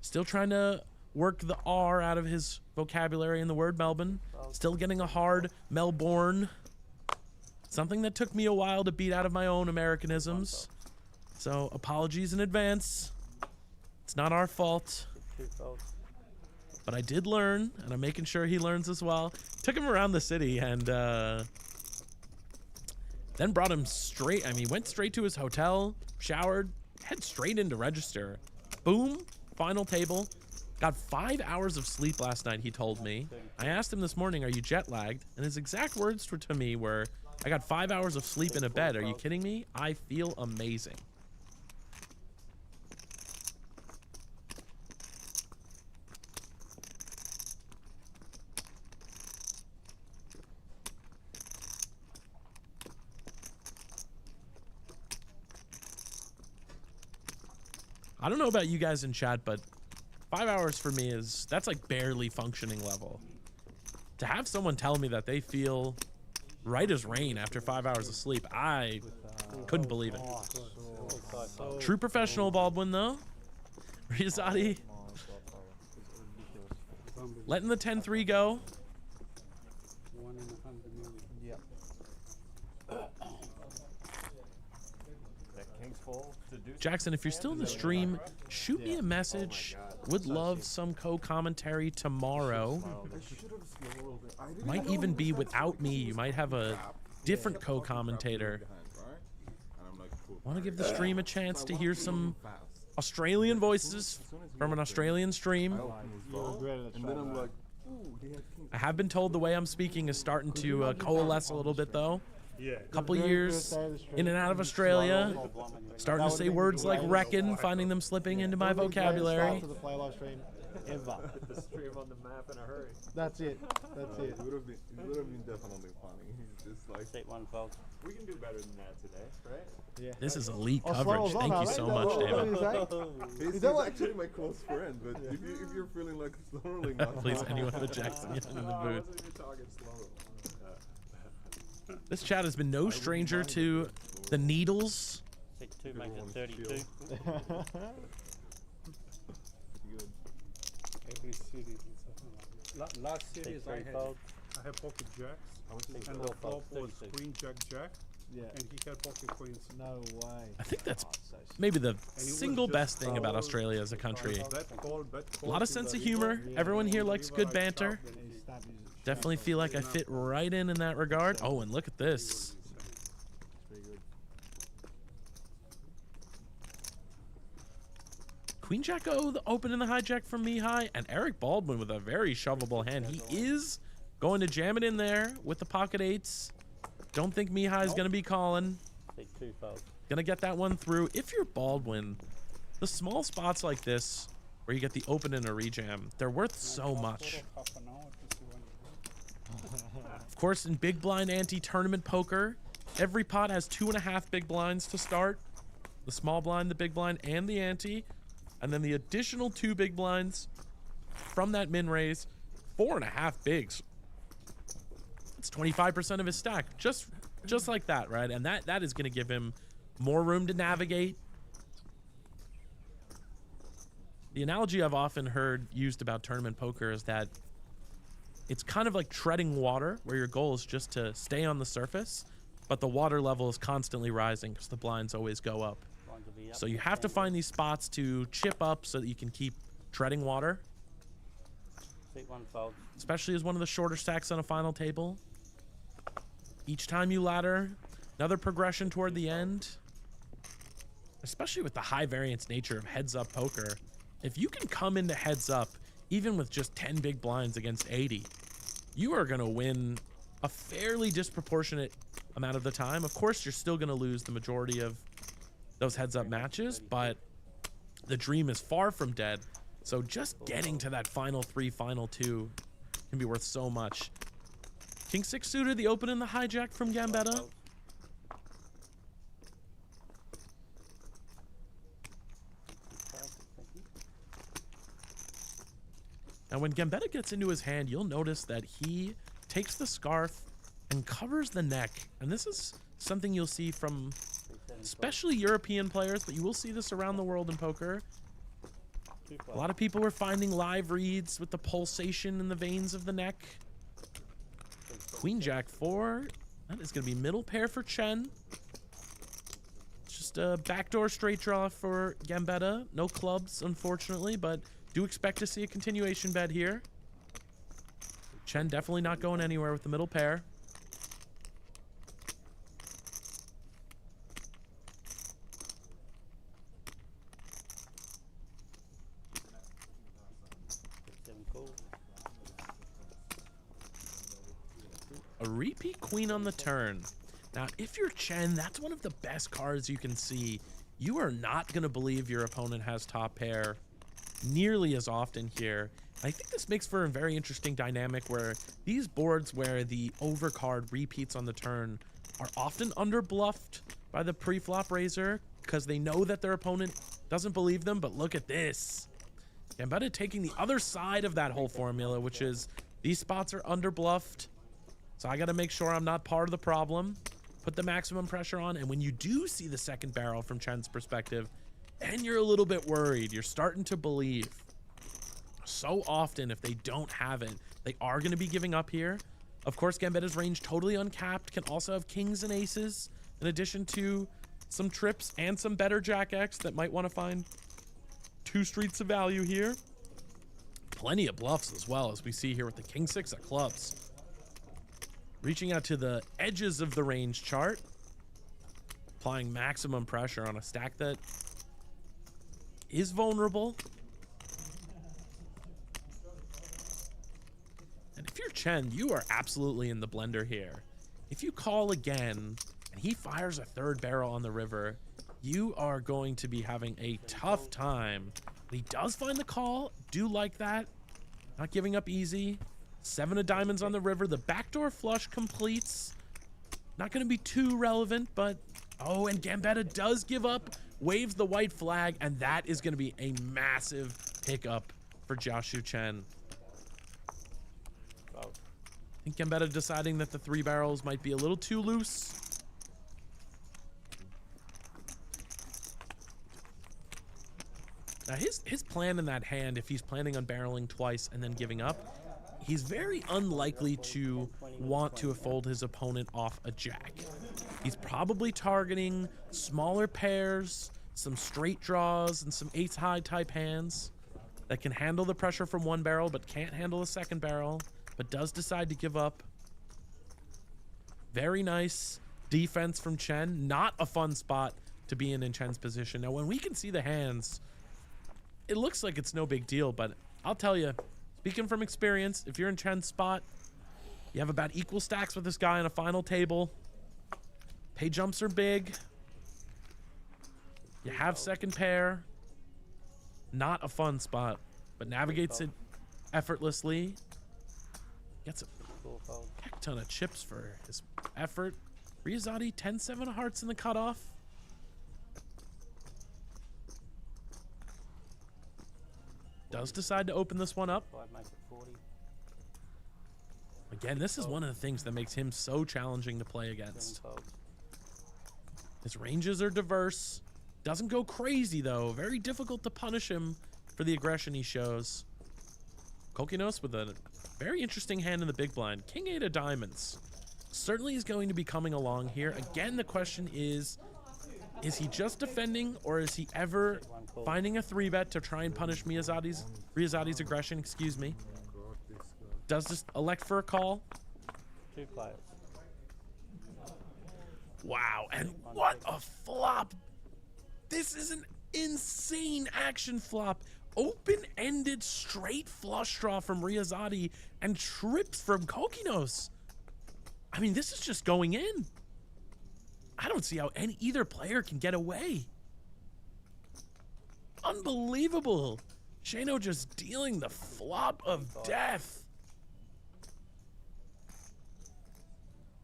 Still trying to work the R out of his vocabulary in the word Melbourne. Still getting a hard Melbourne. Something that took me a while to beat out of my own Americanisms. So apologies in advance. It's not our fault. 2 fold. But I did learn, and I'm making sure he learns as well. Took him around the city and then brought him straight. I mean, went straight to his hotel, showered, head straight into register. Boom, final table. Got 5 hours of sleep last night, he told me. I asked him this morning, are you jet lagged? And his exact words to me were, I got 5 hours of sleep in a bed. Are you kidding me? I feel amazing. I don't know about you guys in chat, but 5 hours for me that's like barely functioning level. To have someone tell me that they feel right as rain after 5 hours of sleep, I couldn't believe it. True professional Baldwin though. Riyazati letting the 10-3 go. 1 in 100 million. Yep. That king's full to do. Jackson, if you're still in the stream, shoot me a message. Would love some co-commentary tomorrow. Might even be without me. You might have a different co-commentator. Want to give the stream a chance to hear some Australian voices from an Australian stream. I have been told the way I'm speaking is starting to coalesce a little bit though. Yeah. Couple years in and out of Australia, starting to say words like reckon, finding them slipping into my vocabulary. To the Playlive stream ever. The stream on the map in a hurry. That's it. That's it. It would have been definitely funny. He's just like, Set 1 fold. We can do better than that today, right? Yeah. This is elite Oh, coverage. Slow was on, Thank you are so they? much, What David. did you say? he's that what- actually my close friend, but if you're feeling like slowly, Please, anyone with Jackson in the No, I booth. wasn't even talking slow. This chat has been no stranger to the needles. Set 2 makes it 32. Every series is something like that. Last series Set 3 fold. I had pocket jacks, and the four flop fold, was 32. queen jack jack. Yeah. and he had pocket queens. No way. I think that's Oh, so maybe the And it was single just best thing about call- Australia as a country. Bet call A lot of to sense the of humor. river. Everyone here On the likes river, good I banter. stopped and He he- stabbed his Definitely feel like I fit right in that regard. Oh, and look at this. It's pretty good. Queen Jack O, the open in the hijack from Mihai, and Eric Baldwin with a very shovable hand. He is going to jam it in there with the pocket eights. Don't think Mihai is going to be calling. Take 2 fold. Gonna get that one through. If you're Baldwin, the small spots like this, where you get the open and a rejam, they're worth so much. Half an hour to see when you Of course, in big blind anti-tournament poker, every pot has 2.5 big blinds to start. The small blind, the big blind, and the ante. And then the additional 2 big blinds from that min raise, 4.5 bigs. It's 25% of his stack, just like that, right? And that is going to give him more room to navigate. The analogy I've often heard used about tournament poker is that it's kind of like treading water, where your goal is just to stay on the surface, but the water level is constantly rising because the blinds always go up. Blinds will be up So you to have to 10. find these spots to chip up so that you can keep treading water, Take 1 fold. especially as one of the shorter stacks on a final table. Each time you ladder, another progression toward the end, especially with the high variance nature of heads up poker. If you can come into heads up, even with just 10 big blinds against 80, you are going to win a fairly disproportionate amount of the time. Of course, you're still going to lose the majority of those heads up matches, but the dream is far from dead. So just getting to that final 3, final 2 can be worth so much. King 6 suited, the open and the hijack from Gambetta. Now when Gambetta gets into his hand, you'll notice that he takes the scarf and covers the neck. And this is something you'll see from especially European players, but you will see this around the world in poker. A lot of people were finding live reads with the pulsation in the veins of the neck. Queen Jack 4. That is going to be middle pair for Chen. It's just a backdoor straight draw for Gambetta. No clubs, unfortunately, but do expect to see a continuation bet here. Chen definitely not going anywhere with the middle pair. A repeat queen on the turn. Now, if you're Chen, that's one of the best cards you can see. You are not going to believe your opponent has top pair nearly as often here. I think this makes for a very interesting dynamic where these boards where the overcard repeats on the turn are often underbluffed by the pre-flop raiser because they know that their opponent doesn't believe them. But look at this. Gambetta taking the other side of that whole formula, which is these spots are underbluffed. So I got to make sure I'm not part of the problem. Put the maximum pressure on. And when you do see the second barrel from Chen's perspective, and you're a little bit worried, you're starting to believe. So often, if they don't have it, they are going to be giving up here. Of course, Gambetta's range totally uncapped. Can also have kings and aces, in addition to some trips and some better Jack X that might want to find 2 streets of value here. Plenty of bluffs as well, as we see here with the king 6 of clubs. Reaching out to the edges of the range chart. Applying maximum pressure on a stack that is vulnerable. And if you're Chen, you are absolutely in the blender here. If you call again and he fires a 3rd barrel on the river, you are going to be having a tough time. But he does find the call. Do like that. Not giving up easy. 7 of diamonds on the river. The backdoor flush completes. Not going to be too relevant, but... Oh, and Gambetta does give up. Waves the white flag, and that is going to be a massive pickup for Jiaxu Chen. I think Gambetta deciding that the 3 barrels might be a little too loose. Now his plan in that hand, if he's planning on barreling twice and then giving up, he's very unlikely to want to fold his opponent off a jack. He's probably targeting smaller pairs, some straight draws, and some ace high type hands that can handle the pressure from one barrel but can't handle a second barrel, but does decide to give up. Very nice defense from Chen. Not a fun spot to be in Chen's position. Now, when we can see the hands, it looks like it's no big deal, but I'll tell you, speaking from experience, if you're in Chen's spot, you have about equal stacks with this guy on a final table. Pay jumps are big. You have second pair. Not a fun spot, but navigates it effortlessly. Gets a heck ton of chips for his effort. Riyazati, 10-7 of hearts in the cutoff. Does decide to open this one up. 5 make it 40. Again, this is one of the things that makes him so challenging to play against. 7 folds. His ranges are diverse. Doesn't go crazy, though. Very difficult to punish him for the aggression he shows. Kokinos with a very interesting hand in the big blind. King 8 of diamonds. Certainly is going to be coming along here. Again, the question is he just defending, or is he ever finding a 3-bet to try and punish Riyazati's aggression, excuse me? Does just elect for a call? 2 players. Wow, and what a flop. This is an insane action flop. Open-ended straight flush draw from Riyazati and trips from Kokinos. I mean, this is just going in. I don't see how either player can get away. Unbelievable. Shano just dealing the flop of death.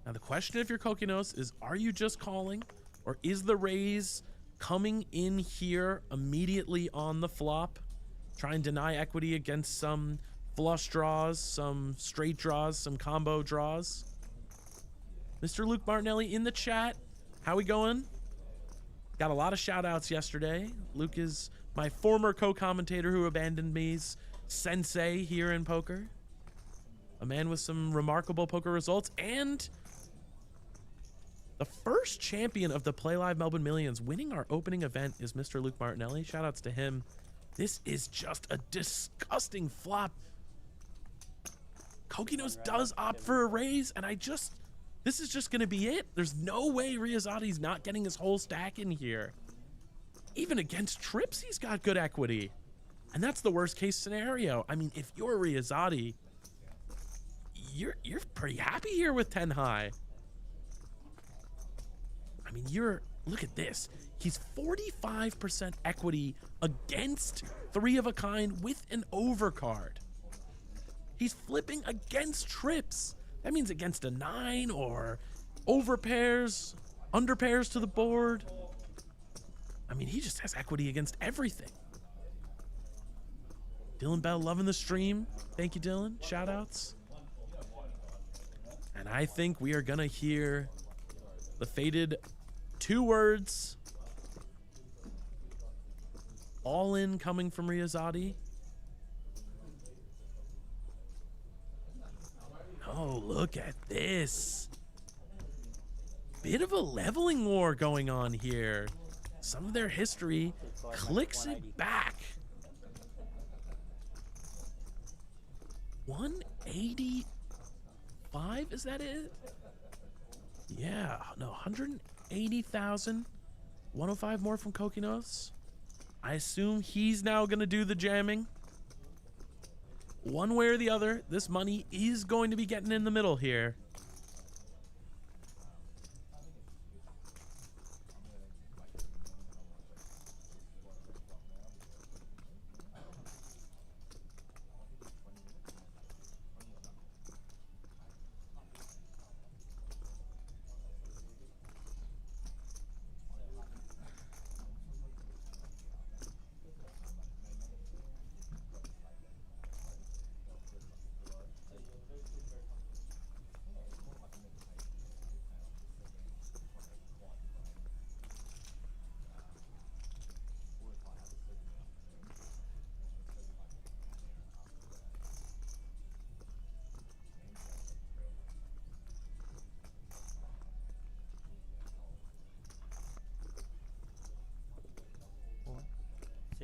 Now the question, if you're Kokinos, is are you just calling, or is the raise coming in here immediately on the flop? Try and deny equity against some flush draws, some straight draws, some combo draws. Mr. Luke Martinelli in the chat. How we going? Got a lot of shout outs yesterday. Luke is my former co-commentator who abandoned me's sensei here in poker. A man with some remarkable poker results, and the first champion of the Playlive Melbourne Millions winning our opening event is Mr. Luke Martinelli. Shout outs to him. This is just a disgusting flop. Kokinos does opt for a raise, and this is just going to be it. There's no way Riyazati's not getting his whole stack in here. Even against trips, he's got good equity. And that's the worst case scenario. I mean, if you're Riyazati, you're pretty happy here with 10 high. I mean, look at this. He's 45% equity against 3 of a kind with an overcard. He's flipping against trips. That means against a 9 or over pairs, under pairs to the board. I mean, he just has equity against everything. Dylan Bell loving the stream. Thank you, Dylan. Shout outs. And I think we are going to hear the fated 2 words. All in coming from Riyazati. Oh, look at this. Bit of a leveling war going on here. Some of their history clicks it back. 185, is that it? Yeah, no, 180,000. 105 more from Kokinos. I assume he's now going to do the jamming. One way or the other, this money is going to be getting in the middle here.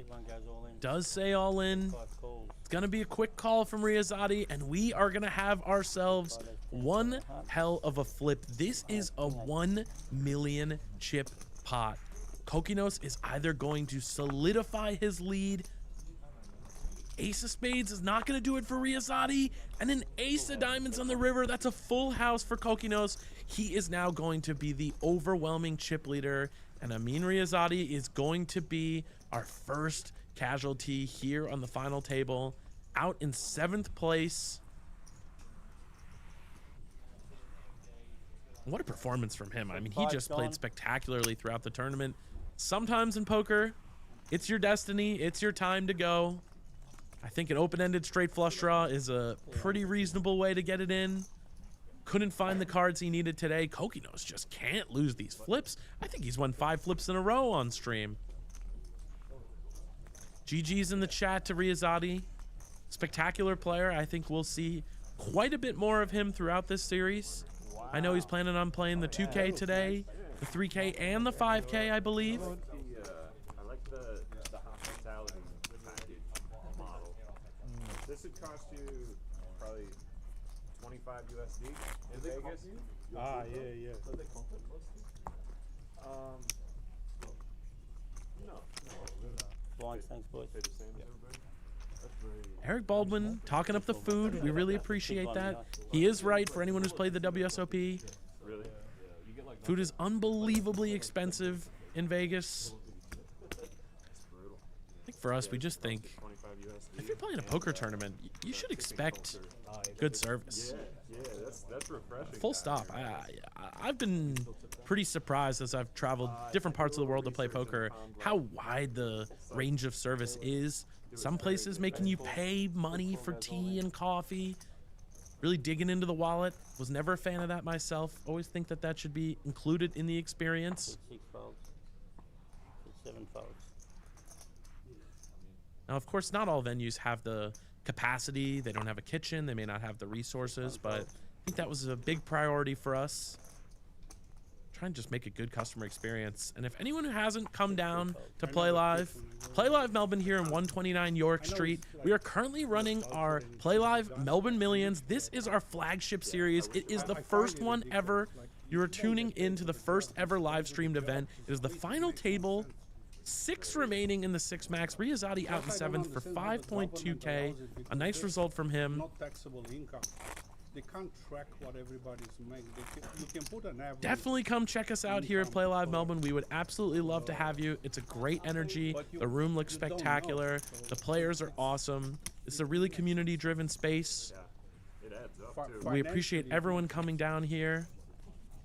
One goes all in. Does say all in. 5 calls. It's going to be a quick call from Riyazati, and we are going to have ourselves one hell of a flip. This is a 1 million chip pot. Kokinos is either going to solidify his lead. Ace of Spades is not going to do it for Riyazati, and an Ace of Diamonds on the river. That's a full house for Kokinos. He is now going to be the overwhelming chip leader, and Amin Riyazati is going to be our first casualty here on the final table, out in 7th place. What a performance from him. I mean, he just played spectacularly throughout the tournament. Sometimes in poker, it's your destiny, it's your time to go. I think an open-ended straight flush draw is a pretty reasonable way to get it in. Couldn't find the cards he needed today. Kokinos just can't lose these flips. I think he's won 5 flips in a row on stream. GG's in the chat to Riyazati. Spectacular player. I think we'll see quite a bit more of him throughout this series. I know he's planning on playing the 2K today, the 3K, and the 5K, I believe. I like the hospitality package model. This would cost you probably 25 USD in Vegas. Ah, yeah. No. Blind, thanks, boys. Say the same as everybody. That's very. Eric Baldwin talking up the food. We really appreciate that. He is right for anyone who's played the WSOP. Really? Food is unbelievably expensive in Vegas. I think for us, we just think 25 USD. if you're playing a poker tournament, you should expect good service. Yeah, that's refreshing. Full stop. I've been pretty surprised as I've traveled different parts of the world to play poker, how wide the range of service is. Some places making you pay money for tea and coffee. Really digging into the wallet. Was never a fan of that myself. Always think that that should be included in the experience. 6 folds. 7 folds. Now, of course, not all venues have the capacity. They don't have a kitchen. They may not have the resources, but I think that was a big priority for us. Try and just make a good customer experience. And if anyone who hasn't come down to Playlive Melbourne here in 129 York Street, we are currently running our Playlive Melbourne Millions. This is our flagship series. It is the first one ever. You are tuning into the first ever live streamed event. It is the final table. 6 remaining in the 6 max. Riyazati out in 7th for 5.2K. A nice result from him. Not taxable income. They can't track what everybody's making. You can put an average. Definitely come check us out here at Playlive Melbourne. We would absolutely love to have you. It's a great energy. The room looks spectacular. The players are awesome. It's a really community-driven space. It adds up too. We appreciate everyone coming down here,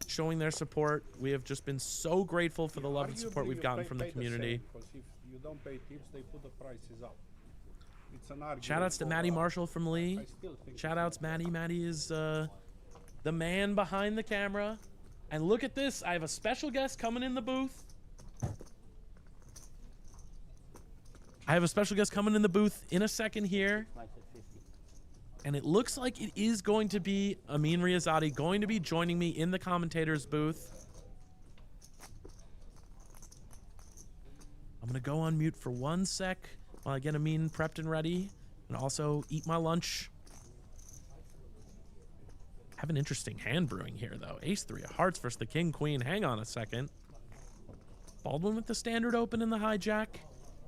showing their support. We have just been so grateful for the love and support we've gotten from the community. Because if you don't pay tips, they put the prices up. It's an argument. Shout outs to Maddie Marshall from Lee. I still think Shout outs, Maddie. Maddie is the man behind the camera. And look at this. I have a special guest coming in the booth. I have a special guest coming in the booth in a second here. Makes it 50. And it looks like it is going to be Amin Riyazati going to be joining me in the commentator's booth. I'm going to go on mute for 1 sec while I get Amin prepped and ready, and also eat my lunch. Have an interesting hand brewing here, though. Ace-3 of hearts versus the king-queen. Hang on a second. Baldwin with the standard open in the hijack.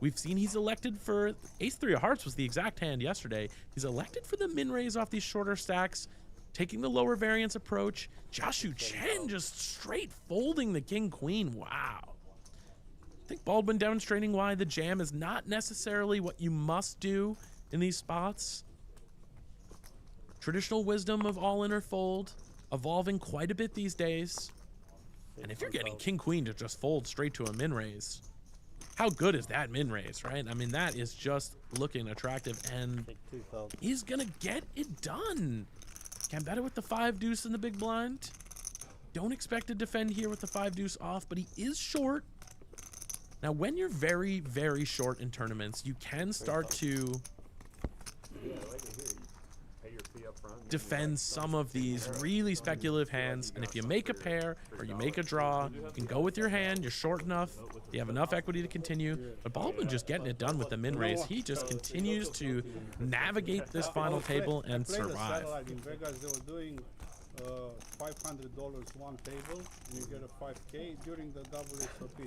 We've seen he's elected for... Ace-3 of hearts was the exact hand yesterday. He's elected for the min-raise off these shorter stacks, taking the lower variance approach. Joshua Chen just straight folding the king-queen. Wow. I think Baldwin demonstrating why the jam is not necessarily what you must do in these spots. Traditional wisdom of all in or fold, evolving quite a bit these days. And if you're getting king-queen to just fold straight to a min-raise, how good is that min-raise, right? I mean, that is just looking attractive, and he's gonna get it done. Gambetta with the 5 deuce in the big blind. Don't expect to defend here with the 5 deuce off, but he is short. Now, when you're very, very short in tournaments, you can start to... Yeah, I like it here. You pay your fee up defend some of these really speculative hands. And if you make a pair or you make a draw, you can go with your hand. You're short enough. You have enough equity to continue. But Baldwin just getting it done with the min raise. He just continues to navigate this final table and survive. In Vegas, they were doing $500 one table, and you get a 5K during the double SOP.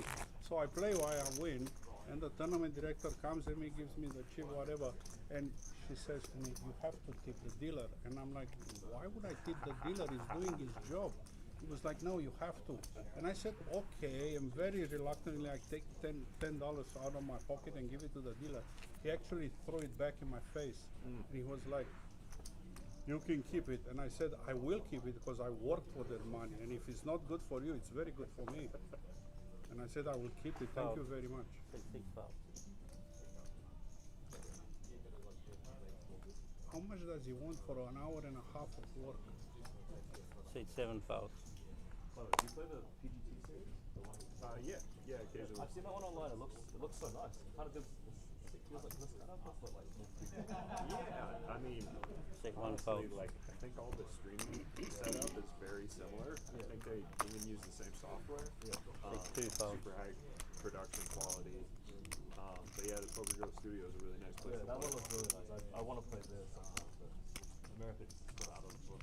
So I play while I win, and the tournament director comes and he gives me the chip, whatever, and she says to me, "You have to tip the dealer." And I'm like, "Why would I tip the dealer? He's doing his job." He was like, "No, you have to." And I said, "Okay." And very reluctantly, I take $10 out of my pocket and give it to the dealer. He actually threw it back in my face. And he was like, "You can keep it." And I said, "I will keep it because I worked for that money. And if it's not good for you, it's very good for me." And I said, "I will keep it. Thank you very much." How much does he want for an hour and a half of work? Say 7 fouls. Do you play the PGT series? Yeah, occasionally. I've seen that one online. It looks so nice. It kind of feels like this kind of, but like yeah. I mean, honestly, like I think all the streaming setup is very similar. I think they even use the same software. Super high production quality. But yeah, the Poker Girl Studio is a really nice place. Yeah, that one looks really nice. I want to play this sometimes, but America just put out of the books.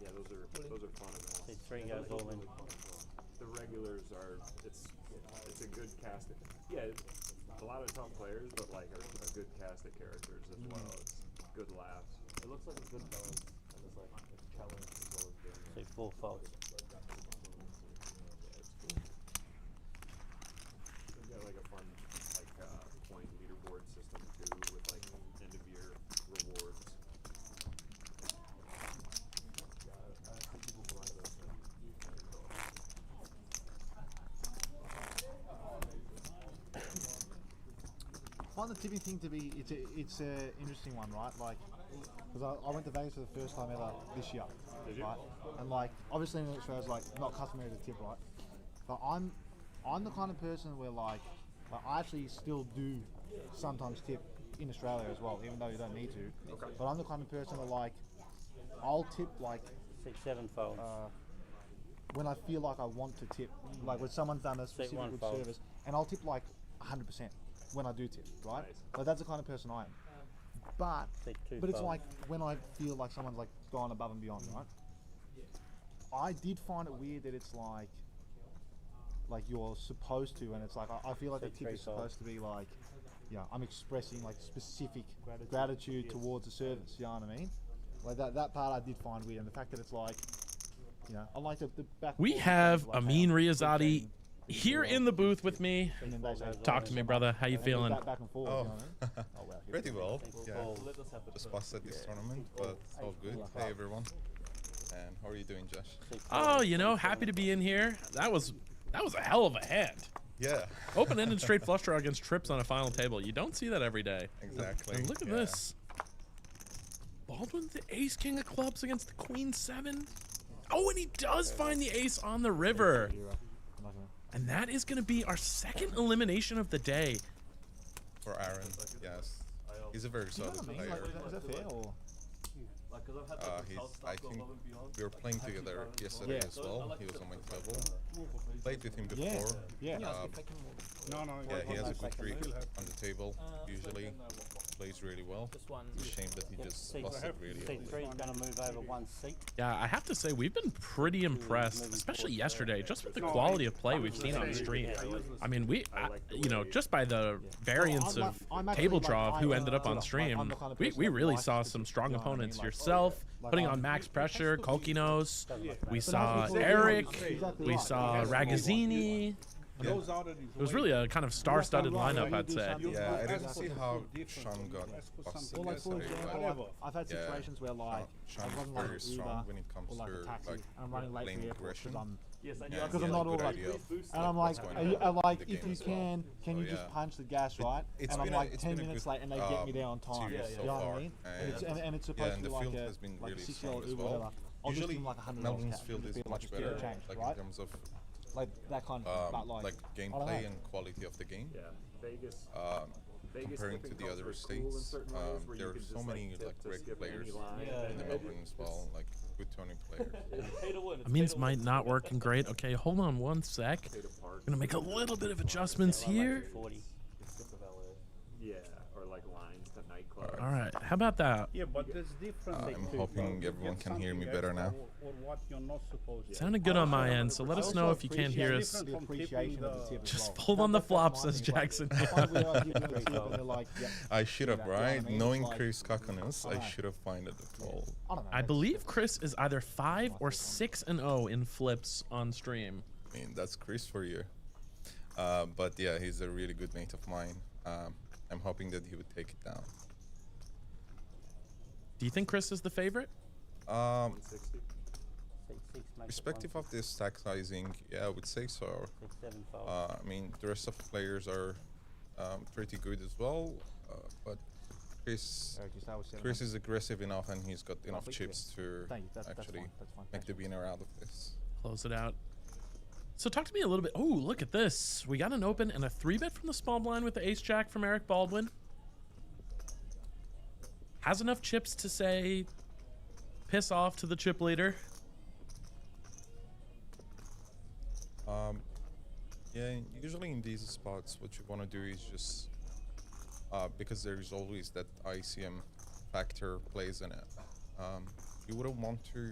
Yeah, those are fun events. Say 3 goes all in. The regulars are it's a good cast. Yeah, a lot of tough players, but like a good cast of characters as well. It's good laughs. It looks like a good balance, and it's like a challenge as well as being. Say 4 fouls. We've got like a fun point leaderboard system too, with like end of year rewards. I find the tipping thing to be it's a interesting one, right? Like, because I went to Vegas for the first time ever this year, right? And like, obviously in Australia it's like not customary to tip, right? But I'm the kind of person where like I actually still do sometimes tip in Australia as well, even though you don't need to. Okay. But I'm the kind of person that like I'll tip like 6, 7 fouls. when I feel like I want to tip, like when someone's done a specific good service, and I'll tip like 100% when I do tip, right? Nice. Like that's the kind of person I am. But it's like when I feel like someone's like gone above and beyond, right? I did find it weird that it's like you're supposed to, and it's like I feel like the tip is supposed to be like, yeah, I'm expressing like specific gratitude towards the service. You know what I mean? Like that part I did find weird, and the fact that it's like, you know, I like the back. We have Amin Riyazati here in the booth with me. Talk to me, brother. How you feeling? Back and forth, Oh, you know what I mean? pretty well. Yeah, just passed at this tournament, but it's all good. Hey everyone, and how are you doing, Josh? Oh, you know, happy to be in here. That was a hell of a hand. Yeah. Open-ended straight flush draw against trips on a final table. You don't see that every day. Exactly. And look at this. Baldwin, the ace king of clubs against the queen 7. Oh, and he does find the ace on the river. And that is going to be our second elimination of the day. For Aaron, yes. He's a very solid player. Is that fair or? I think we were playing together yesterday as well. He was on my table. Played with him before. Yeah. No. Yeah, he has a good trick on the table. Usually plays really well. It's a shame that he just busted really early. C3's going to move over 1 seat. Yeah, I have to say, we've been pretty impressed, especially yesterday, just with the quality of play we've seen on the stream. I mean, you know, just by the variance of table draw of who ended up on stream, we really saw some strong opponents. Yourself, putting on max pressure, Kokinos, we saw Eric, we saw Ragazzini. Yeah. It was really a kind of star-studded lineup, I'd say. Yeah, I didn't see how Sean got busted Or like for yesterday. example, I've had situations where like Sean I've is gotten like very an strong Uber when it comes or like to a taxi, like and I'm running late for lane the airport progression. because I'm not all like, and I'm like, if you can you just punch the gas, right? And I'm like 10 minutes late, and they get me there on time. You know what I mean? And it's supposed to be like a 6-year-old Uber, whatever. I'll just give them like $100 Melbourne's cash, field just is be much like better, change, like right? in terms of Like that kind of, but like gameplay and quality of the game. Yeah, Vegas. comparing to the other states, there are so many like great players in the Melbourne as well, like good tourney players. That means might not working great. Okay, hold on one sec. Gonna make a little bit of adjustments here. 40. Yeah, or like lines to nightclubs. All right, how about that? Yeah, but there's different. I'm hoping everyone can hear me better now. Or what you're not supposed to. Sounded good on my end, so let us know if you can't hear us. The appreciation of the tip as Just well. fold on the That's flop, mine says is, like, Jackson. I find we are giving a tip and they're like, yeah, I should have, that, you know what I right? mean? Knowing It's like- Chris cockiness, I know. should have found it at all. I don't know. I believe Chris is either 5 or 6-0 in flips on stream. I mean, that's Chris for you. But yeah, he's a really good mate of mine. I'm hoping that he would take it down. Do you think Chris is the favorite? 160. 6, make it Respective of this stack sizing, yeah, I would say so. 6, 7 fold. I mean, the rest of the players are pretty good as well, but Chris is aggressive enough and he's got enough chips to Thank you. That's actually fine. That's fine. make the winner out of this. Close it out. So talk to me a little bit. Oh, look at this. We got an open and a 3-bet from the small blind with the ace-jack from Eric Baldwin. Has enough chips to say, piss off to the chip leader. Yeah, usually in these spots, what you want to do is just, because there is always that ICM factor plays in it. You wouldn't want to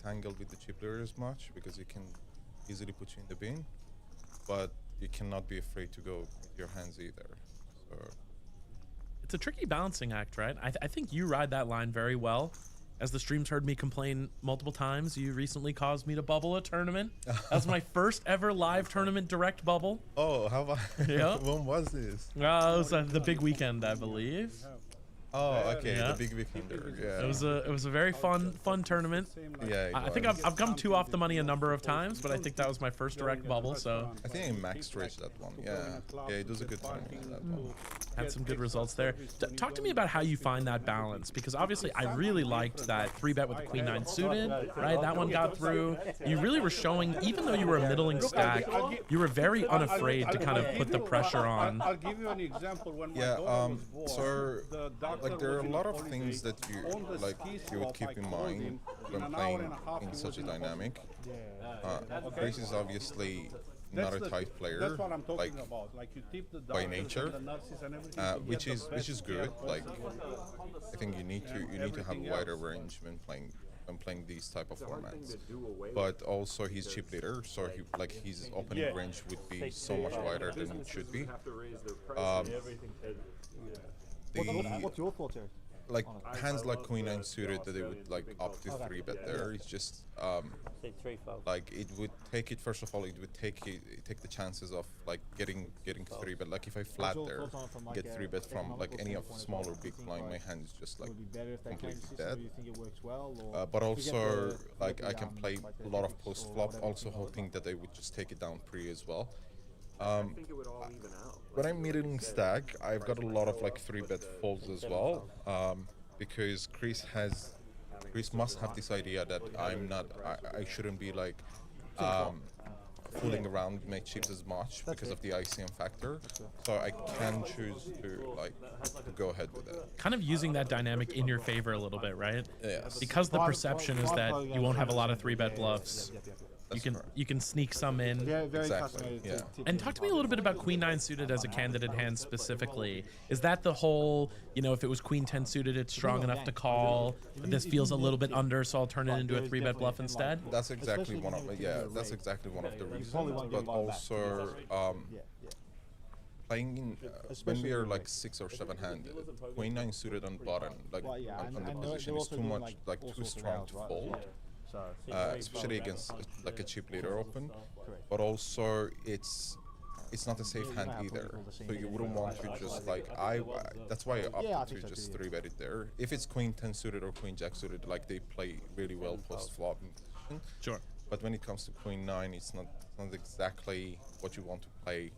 tangle with the chip leader as much because it can easily put you in the bin, but you cannot be afraid to go with your hands either. So It's a tricky balancing act, right? I think you ride that line very well. As the streams heard me complain multiple times, you recently caused me to bubble a tournament. That was my first ever live tournament direct bubble. oh, how about Yeah. when was this? It was the big weekend, I believe. Oh, okay, Yeah. the big weekender. Yeah, It was a very fun tournament. yeah. it I think was. I've come 2 off the money a number of times, but I think that was my first direct bubble, so I think I max raised that one. Yeah, it was a good tournament. That one. had some good results there. Talk to me about how you find that balance, because obviously I really liked that 3-bet with the queen 9 suited, right? That one got through. You really were showing, even though you were a middling stack, you were very unafraid to kind of put the pressure on. I'll give you an example. When my Yeah, daughter was born, so the doctor like there are a was in lot of holiday, things that you on the like ski you would slope, keep I in called mind him. when In an hour playing and a half, he in was such a in the dynamic. Okay. Chris is obviously not That's a the- tight player, That's what I'm talking like about. Like you tip the by doctors nature, and the nurses and everything to which get is the which is best good. care Like possible. I think you need to have a everything wider else. range when playing these type of Hard thing formats. to do away with. But also he's chip leader, so his opening Yeah. range would be so much wider than it should be. Have to raise their Um, prices. Everything. What's your thoughts, Eric? Like hands like queen 9 suited that they would like up to 3-bet there. It's just Say 3 fold. like it would take it, first of all, it would take the chances of like getting 3-bet. Like if I flat your there, thoughts on it from, like, get a 3-bet from like economical any of standpoint as small well? or Do big you think, blind, my like, hand is just like Would it be better if they completely change the system? dead. Do you think it works well? Or But to get also the- like get I the, can play like a the lot of ethics post or flop, whatever also you call it. hoping that they would just take it down pre as well. I think it would all even out. When I'm middling stack, I've got a lot of like 3-bet folds as well, because Chris must have this idea that I shouldn't be like fooling around with my chips as much because of the ICM factor, so I can choose to like to go ahead with it. Kind of using that dynamic in your favor a little bit, right? Yes. Because the perception is that you won't have a lot of 3-bet bluffs. That's correct. You can sneak some in. Very Exactly, customary to yeah. tip And in talk to me a well. little bit about queen 9 suited as a candidate hand specifically. Is that the whole, if it was queen 10 suited, it's strong enough to call, but this feels a little bit under, so I'll turn it into a 3-bet bluff instead? That's exactly Especially one of when the, you yeah, get that's rate. exactly one of the probably reasons. won't get But a lot back. also Yeah. playing in when Especially we are in like rate. 6 or 7 handed, queen 9 suited on button, like Well, yeah, on and the they're position is also too doing, much, like, like all too sorts of strong rounds, to right? fold. So Especially against like a chip leader open, Correct. but also it's not a safe hand Yeah, either. probably the same So you thing. wouldn't want to just like that's why I Yeah, I opted think to so just too, yeah. 3-bet it there. If it's queen 10 suited or queen jack suited, like they play really well post flop in position. Sure. But when it comes to queen 9, it's not exactly what you want to play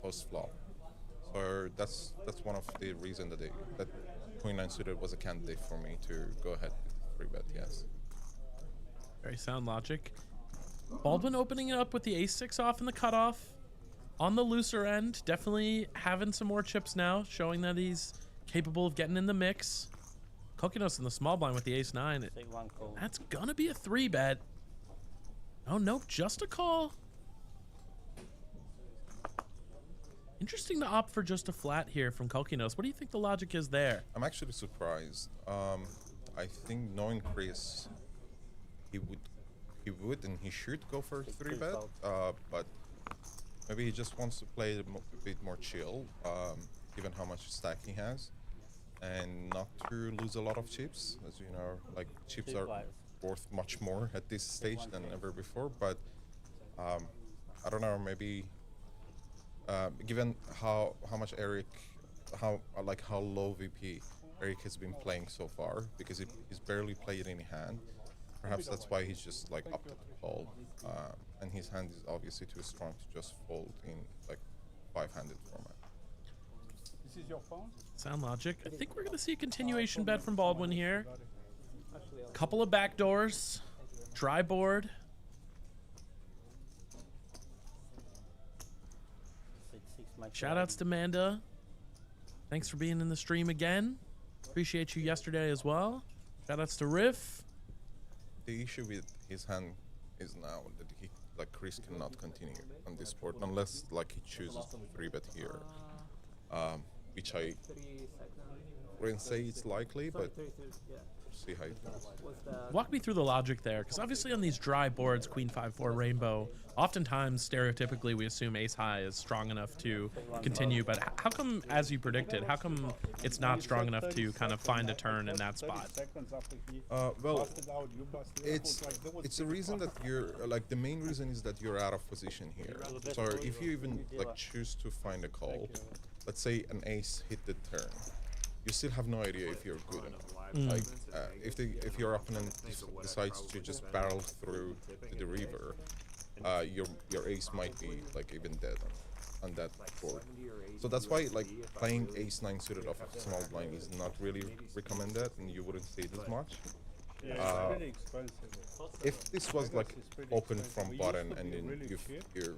post flop. So that's one of the reasons that queen 9 suited was a candidate for me to go ahead with 3-bet. Yes. Very sound logic. Baldwin opening it up with the ace-6 off in the cutoff. on the looser end. Definitely having some more chips now, showing that he's capable of getting in the mix. Kokinos in the small blind with the ace-9. Say one call. That's gonna be a 3-bet. Oh, nope, just a call. Interesting to opt for just a flat here from Kokinos. What do you think the logic is there? I'm actually surprised. I think knowing Chris, he would and he should go for a 3-bet, but maybe he just wants to play a bit more chill, given how much stack he has, and not to lose a lot of chips. As you know, like chips are worth much more at this stage than ever before. But I don't know, maybe given how much Eric, how low VP Eric has been playing so far, because he's barely played any hand. Perhaps that's why he's just like up to fold, and his hand is obviously too strong to just fold in like 5-handed format. This is your phone? Sound logic. I think we're gonna see a continuation bet from Baldwin here. Couple of backdoors, dry board. Shoutouts to Manda. Thanks for being in the stream again. Appreciate you yesterday as well. Shoutouts to Riff. The issue with his hand is now that Chris cannot continue on this board unless like he chooses to 3-bet here, which I wouldn't say it's likely, but we'll see how it goes. Walk me through the logic there, because obviously on these dry boards, Queen 5-4 Rainbow, oftentimes stereotypically we assume ace high is strong enough to continue, but how come, as you predicted, how come it's not strong enough to kind of find a turn in that spot? Well, it's a reason that you're like, the main reason is that you're out of position here. So if you even like choose to find a call, let's say an ace hit the turn, you still have no idea if you're good enough. Like if your opponent decides to just barrel through the river, your ace might be like even dead on that board. So that's why like playing ace-9 suited off of small blind is not really recommended, and you wouldn't see it as much. If this was like open from bottom and then you're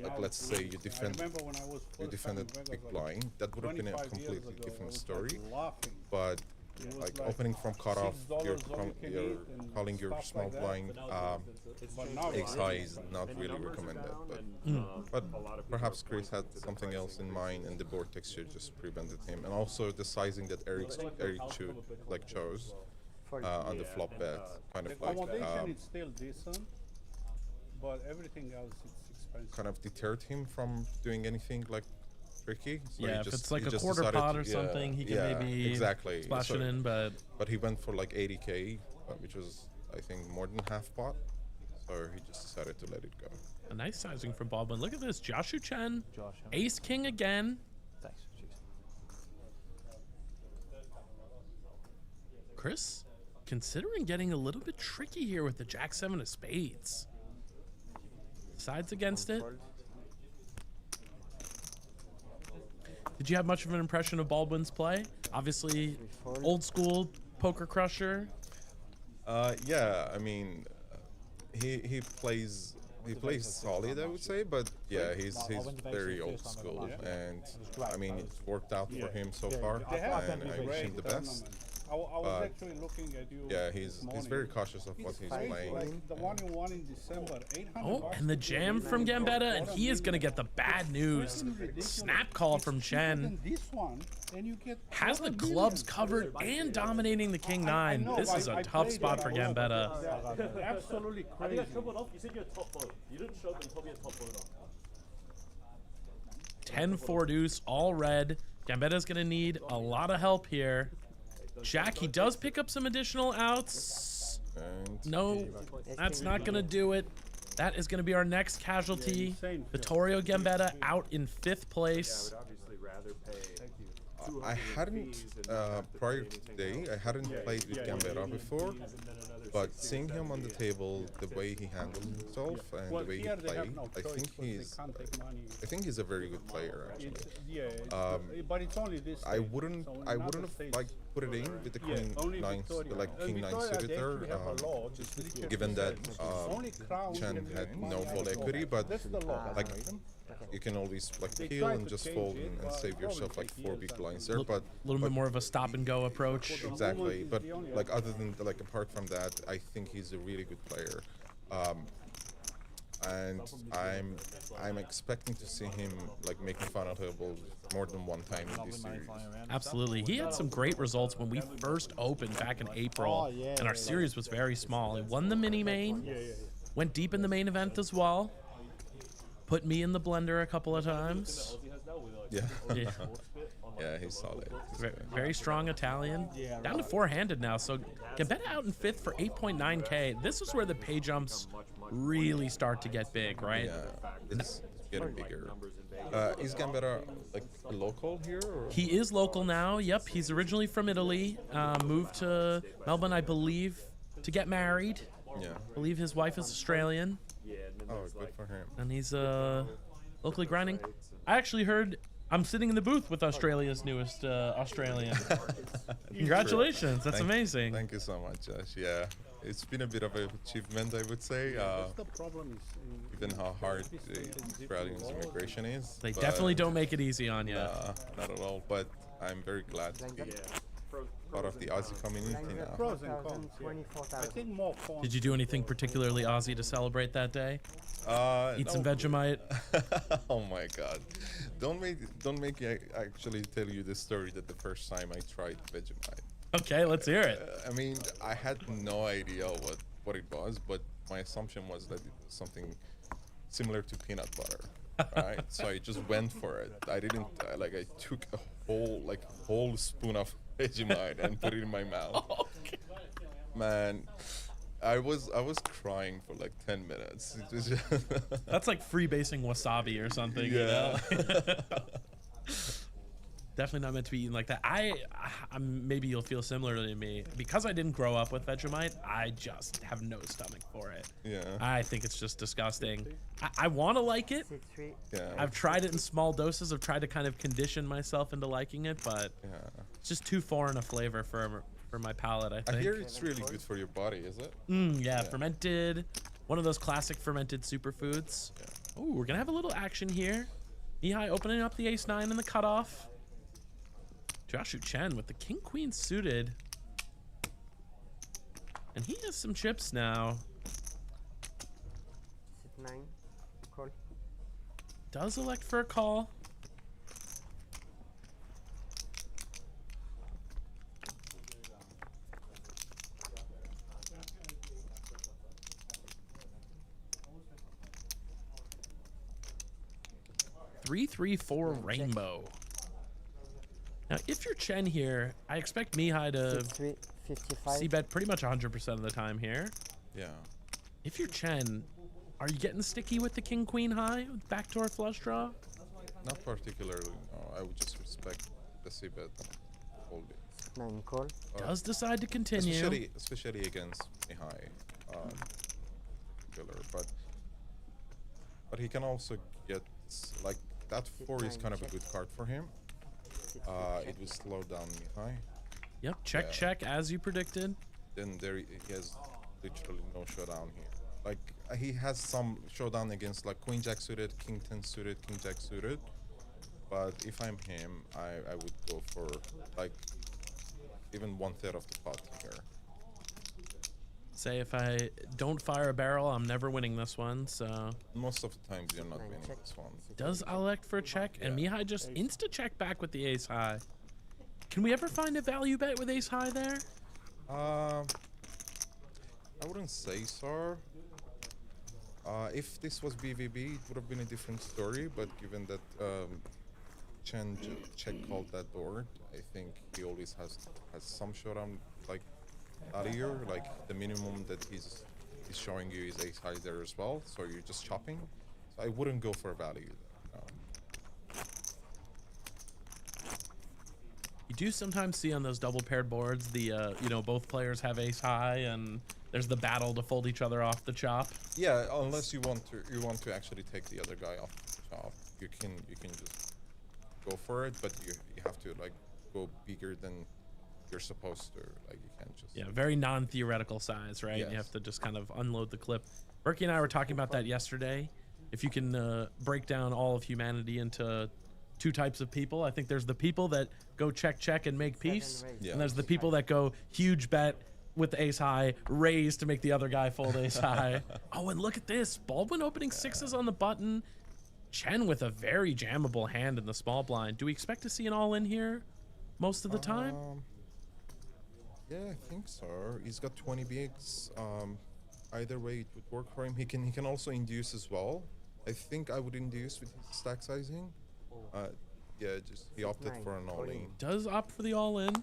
like, let's say you defended big blind, that would have been a completely different story. But like opening from cutoff, you're calling your small blind ace high is not really recommended. But perhaps Chris had something else in mind, and the board texture just prevented him, and also the sizing that Eric chose on the flop bet, kind of like it's still decent, but everything else it's expensive. Kind of deterred him from doing anything like tricky. So yeah, if it's like a quarter pot or something, he can maybe splash it in, but he went for like 80k, which was I think more than half pot, so he just decided to let it go. A nice sizing from Baldwin. Look at this, Joshua Chen, ace king again. Thanks. Chris, considering getting a little bit tricky here with the Jack-7 of spades. Sides against it. Did you have much of an impression of Baldwin's play? Obviously, old school poker crusher. Yeah, I mean, he plays solid, I would say, but yeah, he's very old school, and I mean it's worked out for him so far, and I wish him the best. I was actually looking at you. Yeah, he's very cautious of what he's playing. Like the one you won in December, 800 Oh, and the jam from Gambetta, and he is going to get the bad news. Snap call from Chen. Has the clubs covered and dominating the King-9. This is a tough spot for Gambetta. Absolutely crazy. I think I tripled off. You said you're a top vote. You didn't show, but you told me a top vote off. 10-4 deuce, all red. Gambetta's going to need a lot of help here. Jack, he does pick up some additional outs. No, that's not going to do it. That is going to be our next casualty. Vittorio Gambetta out in 5th place. I hadn't, prior to today, I hadn't played with Gambetta before, but seeing him on the table, the way he handled himself and the way he played, I think he's a very good player actually. But it's only this. I wouldn't have like put it in with the King-9 suited there, given that Chen had no full equity, but like you can always like They peel try and to just change fold it, and but save probably yourself like take 4 years big and blinds years. there. But A little but bit more of a stop and go approach. exactly. But the only like other than like apart from that, I think he's a really good player. And I'm expecting to see him like making final tables more than one time in this series. Absolutely. He had some great results when we first opened back in April, and our series was very small. He won the mini main, went deep in the main event as well, put me in the blender a couple of times. Yeah. Yeah. Yeah, he's solid. Very strong Italian. Down to four-handed now, so Gambetta out in 5th for 8.9k. This is where the pay jumps really start to get big, right? Yeah, it's getting bigger. Is Gambetta like a local here? Or? He is local now. Yep, he's originally from Italy. Moved to Melbourne, I believe, to get married. Yeah. I believe his wife is Australian, Oh, good for him. and he's locally grinding. I actually heard I'm sitting in the booth with Australia's newest Australian. Congratulations, that's amazing. Thank you so much, Josh. Yeah, it's been a bit of an achievement, I would say. That's the problem is Given how hard the Australian immigration is. They but definitely don't make it easy on you. Nah, not at all. But I'm very glad to be part of the Aussie community now. pros and cons. Yeah. I think more cons. Did you do anything particularly Aussie to celebrate that day? Eat some No. Vegemite? Oh my God! Don't make me actually tell you the story that the first time I tried Vegemite. Okay, let's hear it. I mean, I had no idea what it was, but my assumption was that it was something similar to peanut butter, right? So I just went for it. I didn't I took a whole spoon of Vegemite and put it in my mouth. Okay. Man, I was crying for like 10 minutes. It was just That's like freebasing wasabi or something, Yeah. you know? Definitely not meant to be eaten like that. Maybe you'll feel similarly to me. Because I didn't grow up with Vegemite, I just have no stomach for it. Yeah. I think it's just disgusting. I want to like it. Yeah. I've tried it in small doses. I've tried to kind of condition myself into liking it, but Yeah. it's just too foreign a flavor for my palate, I I think. hear it's really good for your body, is it? Yeah, fermented. One of those classic fermented superfoods. Oh, we're going to have a little action here. Mihai opening up the ace-9 in the cutoff. Joshua Chen with the king-queen suited. And he has some chips now. Sit 9. Call. Does elect for a call. Three, 3-4 rainbow. Now, if you're Chen here, I expect Mihai to 3, 55. see bet pretty much 100% of the time here. Yeah. If you're Chen, are you getting sticky with the king queen high with backdoor flush draw? Not particularly. No, I would just respect the c-bet and hold it. 9 call. Does decide to continue. Especially against Mihai, killer. But he can also get like that 4 is kind of a good card for him. It will slow down Mihai. Yep, check, check, as you predicted. Then he has literally no showdown here. Like he has some showdown against like Queen Jack suited, King 10 suited, King Jack suited. But if I'm him, I would go for like even 1/3 of the pot here. Say if I don't fire a barrel, I'm never winning this one, so... Most of the times you're not winning this one. Does elect for a check, and Mihai just insta-check back with the ace high. Can we ever find a value bet with ace high there? I wouldn't say so. If this was BVB, it would have been a different story, but given that Chen check called that board, I think he always has some showdown like earlier, like the minimum that he's showing you is ace high there as well, so you're just chopping. So I wouldn't go for value. You do sometimes see on those double paired boards the both players have ace high and there's the battle to fold each other off the chop. Yeah, unless you want to actually take the other guy off the chop, you can just go for it, but you have to like go bigger than you're supposed to. Like you can't just very non-theoretical size, right? Yes. You have to just kind of unload the clip. Berkey and I were talking about that yesterday. if you can break down all of humanity into two types of people. I think there's the people that go check and make peace, Yeah. and there's the people that go huge bet with the ace high, raise to make the other guy fold ace high. Oh, and look at this. Baldwin opening sixes on the button. Chen with a very jammable hand in the small blind. Do we expect to see an all in here most of the time? Yeah, I think so. He's got 20 bigs. Either way, it would work for him. He can also induce as well. I think I would induce with his stack sizing. Yeah, just he opted for an all-in. Does opt for the all in.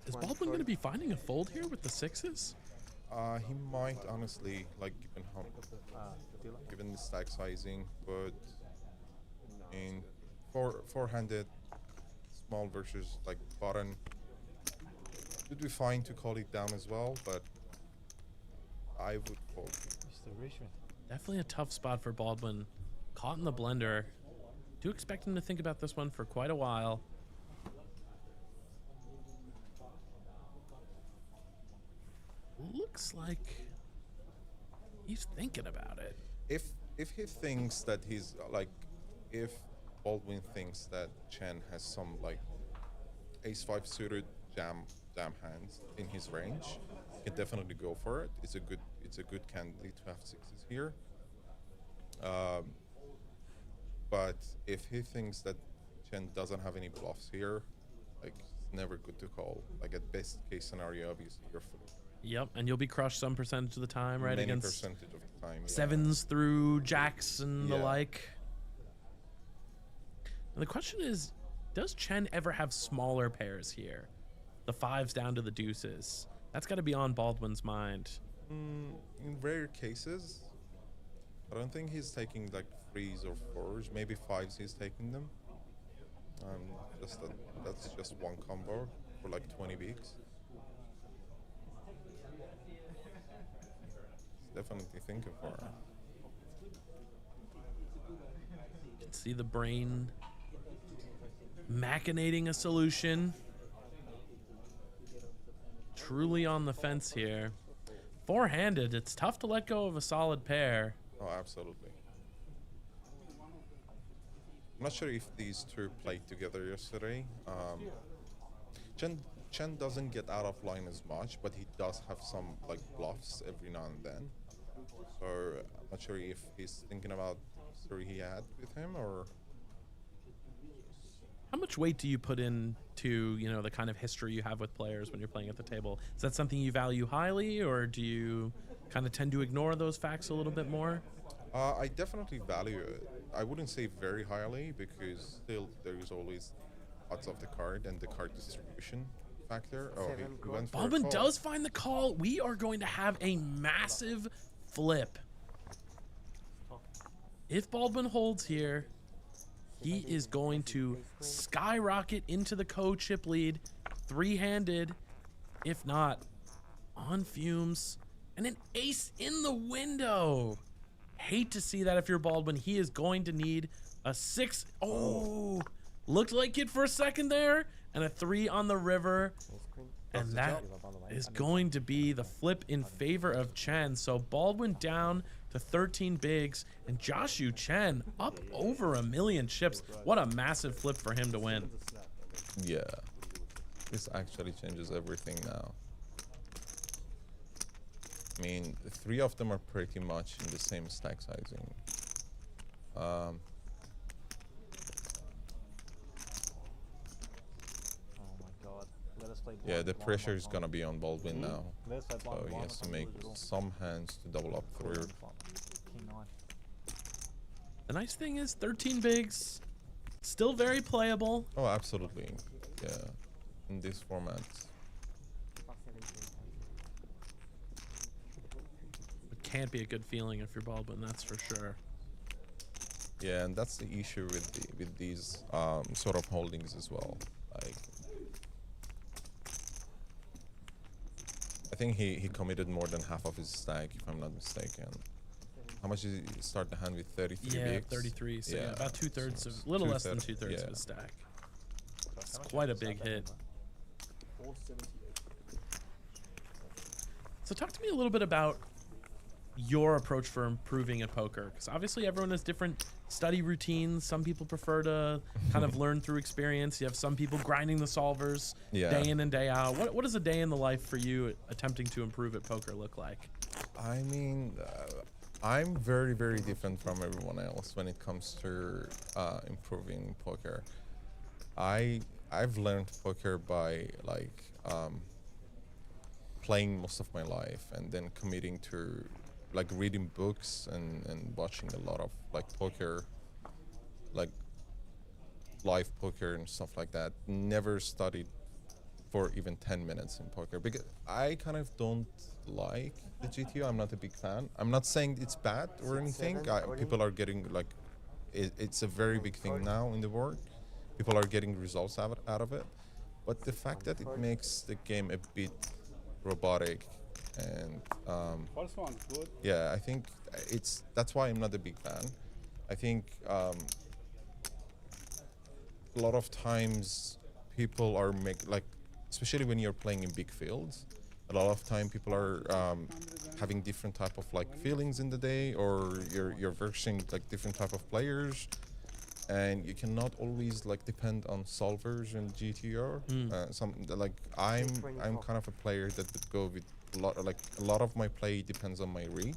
Is Baldwin going to be finding a fold here with the sixes? He might honestly, like given the stack sizing, but in four-handed small versus like button, it would be fine to call it down as well, but I would fold. Definitely a tough spot for Baldwin. Caught in the blender. Do expect him to think about this one for quite a while. Looks like he's thinking about it. If he thinks that he's like, if Baldwin thinks that Chen has some like ace-5 suited jam hands in his range, he can definitely go for it. It's a good candidate to have sixes here. But if he thinks that Chen doesn't have any bluffs here, like it's never good to call. Like at best case scenario, obviously you're full. Yep, and you'll be crushed some percentage of the time, right? Many Against percentage of the time. Yeah. sevens through jacks and the Yeah. like. And the question is, does Chen ever have smaller pairs here? The fives down to the deuces. That's got to be on Baldwin's mind. In rare cases, I don't think he's taking like threes or fours. Maybe fives he's taking them. That's just one combo for like 20 bigs. Definitely thinking for it. You can see the brain machinating a solution. Truly on the fence here. Four-handed, it's tough to let go of a solid pair. Oh, absolutely. I'm not sure if these two played together yesterday. Chen doesn't get out of line as much, but he does have some like bluffs every now and then. So I'm not sure if he's thinking about the story he had with him or. How much weight do you put into, you know, the kind of history you have with players when you're playing at the table? Is that something you value highly, or do you kind of tend to ignore those facts a little bit more? I definitely value it. I wouldn't say very highly because still there is always odds of the card and the card distribution factor. Oh, he went for a Baldwin call. does find the call. We are going to have a massive flip. If Baldwin holds here, he is going to skyrocket into the co-chip lead, three-handed, if not on fumes, and an ace in the window. Hate to see that if you're Baldwin. He is going to need a six. Oh, looked like it for a second there, and a three on the river. And that is going to be the flip in favor of Chen. So Baldwin down to 13 bigs, and Joshua Chen up over 1 million chips. What a massive flip for him to win. Yeah, this actually changes everything now. I mean, the three of them are pretty much in the same stack sizing. Oh my god. Let us play Yeah, blind, the blind, pressure blind, is blind. gonna be on Baldwin now. Let us play blind, So he blind, has to blind, make blind. some hands to double up through. King 9. The nice thing is 13 bigs, still very playable. Oh, absolutely. Yeah, in this format. It can't be a good feeling if you're Baldwin, that's for sure. Yeah, and that's the issue with these sort of holdings as well. Like, I think he committed more than half of his stack, if I'm not mistaken. How much did he start the hand with? 33 Yeah, bigs? 33. So yeah, Yeah, about two-thirds so of, little less than two-thirds, two-thirds of yeah. his stack. It's quite a big hit. 478. So talk to me a little bit about your approach for improving at poker? Because obviously everyone has different study routines. Some people prefer to kind of learn through experience. You have some people grinding the solvers day in and day out. What does a day in the life for you attempting to improve at poker look like? I mean, I'm very, very different from everyone else when it comes to improving poker. I've learned poker by like playing most of my life and then committing to like reading books and watching a lot of like poker, like live poker and stuff like that. Never studied for even 10 minutes in poker because I kind of don't like the GTO. I'm not a big fan. I'm not saying it's bad or anything. People are getting like, it's a very big thing now in the world. People are getting results out of it. But the fact that it makes the game a bit robotic and First one, good. yeah, I think that's why I'm not a big fan. I think a lot of times people are especially when you're playing in big fields, a lot of time people are having different type of like feelings in the day, or you're versing like different type of players, and you cannot always like depend on solvers and GTR. I'm kind of a player that would go with a lot of my play depends on my read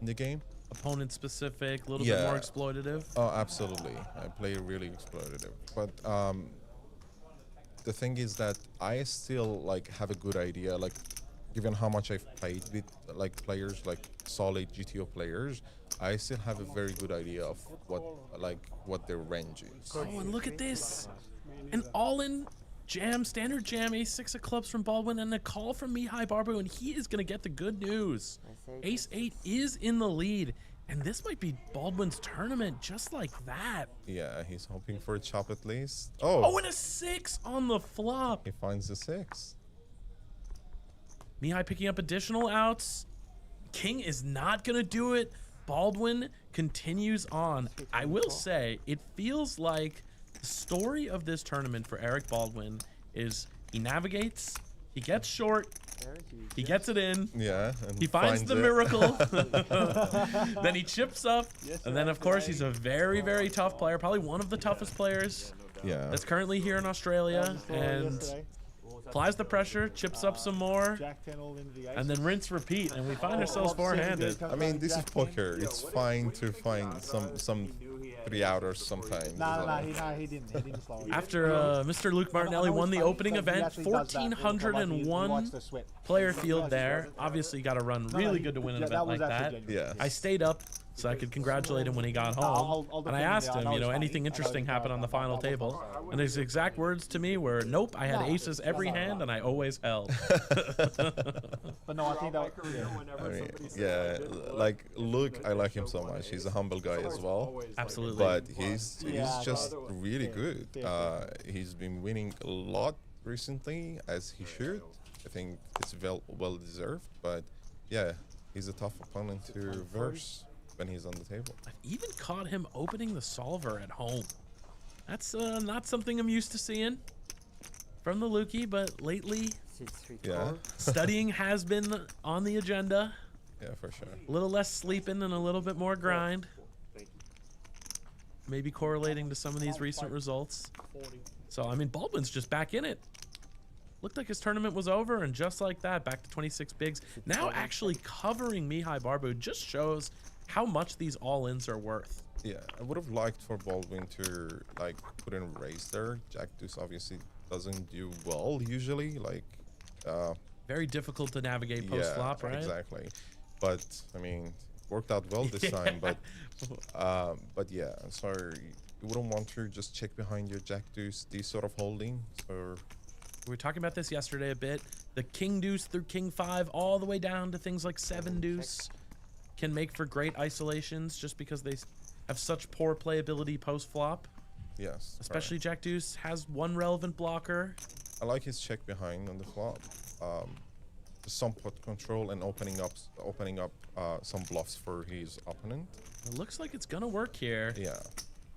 in the game. Opponent specific, a little bit more exploitative. Oh, absolutely. I play really exploitative, but the thing is that I still like have a good idea, like given how much I've played with like players, like solid GTO players, I still have a very good idea of what their range is. Oh, and look at this. An all-in jam, standard jam, ace-6 of clubs from Baldwin, and a call from Mihai Barbu, and he is going to get the good news. Ace-8 is in the lead, and this might be Baldwin's tournament just like that. Yeah, he's hoping for a chop at least. Oh, and a 6 on the flop. He finds the 6. Mihai picking up additional outs. King is not going to do it. Baldwin continues on. I will say, it feels like the story of this tournament for Eric Baldwin is he navigates, he gets short, he gets it in, he finds the miracle, then he chips up, and then of course he's a very, very tough player, probably one of the toughest players that's currently here in Australia, and applies the pressure, chips up some more, and then rinse, repeat, and we find ourselves four-handed. I mean, this is poker. It's fine to find some 3-outers sometimes. He didn't slow it. After Mr. Luke Martinelli won the opening event, 1,401 player field there. Obviously, you got to run really good to win an event like that. Yeah. I stayed up so I could congratulate him when he got home, and I asked him, anything interesting happened on the final table, and his exact words to me were, "Nope, I had aces every hand, and I always held." But no, I think that. Like Luke, I like him so much. He's a humble guy as well. Absolutely. But he's just really good. He's been winning a lot recently, as he should. I think it's well deserved. But yeah, he's a tough opponent to verse when he's on the table. I've even caught him opening the solver at home. That's not something I'm used to seeing from the Lukey, but lately, studying has been on the agenda. Yeah, for sure. A little less sleeping and a little bit more grind. Maybe correlating to some of these recent results. So, I mean, Baldwin's just back in it. Looked like his tournament was over, and just like that, back to 26 bigs. Now actually covering Mihai Barbu just shows how much these all-ins are worth. Yeah, I would have liked for Baldwin to like put in a raise there. Jack Deuce obviously doesn't do well usually. Very difficult to navigate post flop, right? Exactly. But I mean, worked out well this time. But yeah, so you wouldn't want to just check behind your Jack Deuce, these sort of holding. So we were talking about this yesterday a bit. The King Deuce through King 5, all the way down to things like 7 Deuce, can make for great isolations just because they have such poor playability post flop. Yes. Especially Jack Deuce has one relevant blocker. I like his check behind on the flop. Some pot control and opening up some bluffs for his opponent. It looks like it's gonna work here. Yeah.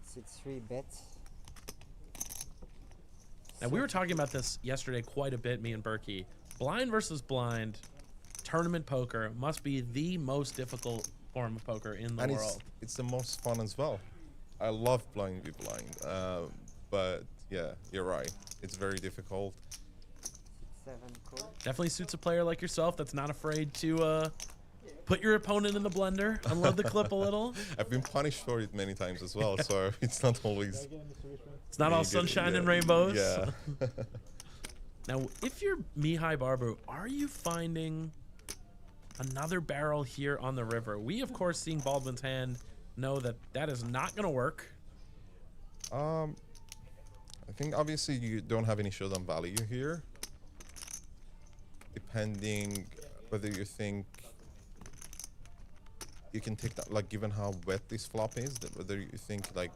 6-3 bets. Now we were talking about this yesterday quite a bit, me and Berkey. Blind versus blind. tournament poker must be the most difficult form of poker in the And world. it's the most fun as well. I love blind v blind, but yeah, you're right. It's very difficult. 7 call. Definitely suits a player like yourself that's not afraid to put your opponent in the blender, unload the clip a little. I've been punished for it many times as well, so it's not always. It's not all me getting- sunshine and yeah, rainbows. Yeah. Now, if you're Mihai Barbu, are you finding another barrel here on the river? We, of course, seeing Baldwin's hand, know that that is not going to work. I think obviously you don't have any showdown value here. Depending whether you think you can take that, like given how wet this flop is, that whether you think like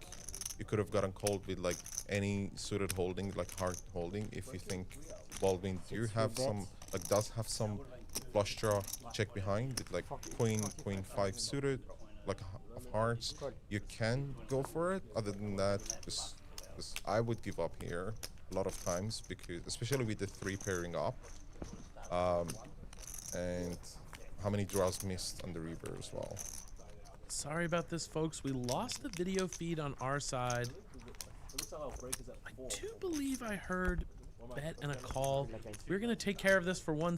you could have gotten called with like any suited holding, like hard holding, if you think Baldwin do have some, like does have some flush draw check behind with like queen 5 suited, like of hearts, you can go for it. Other than that, just I would give up here a lot of times, because especially with the 3 pairing up, and how many draws missed on the river as well. Sorry about this, folks. We lost the video feed on our side. I do believe I heard bet and a call. We're going to take care of this for 1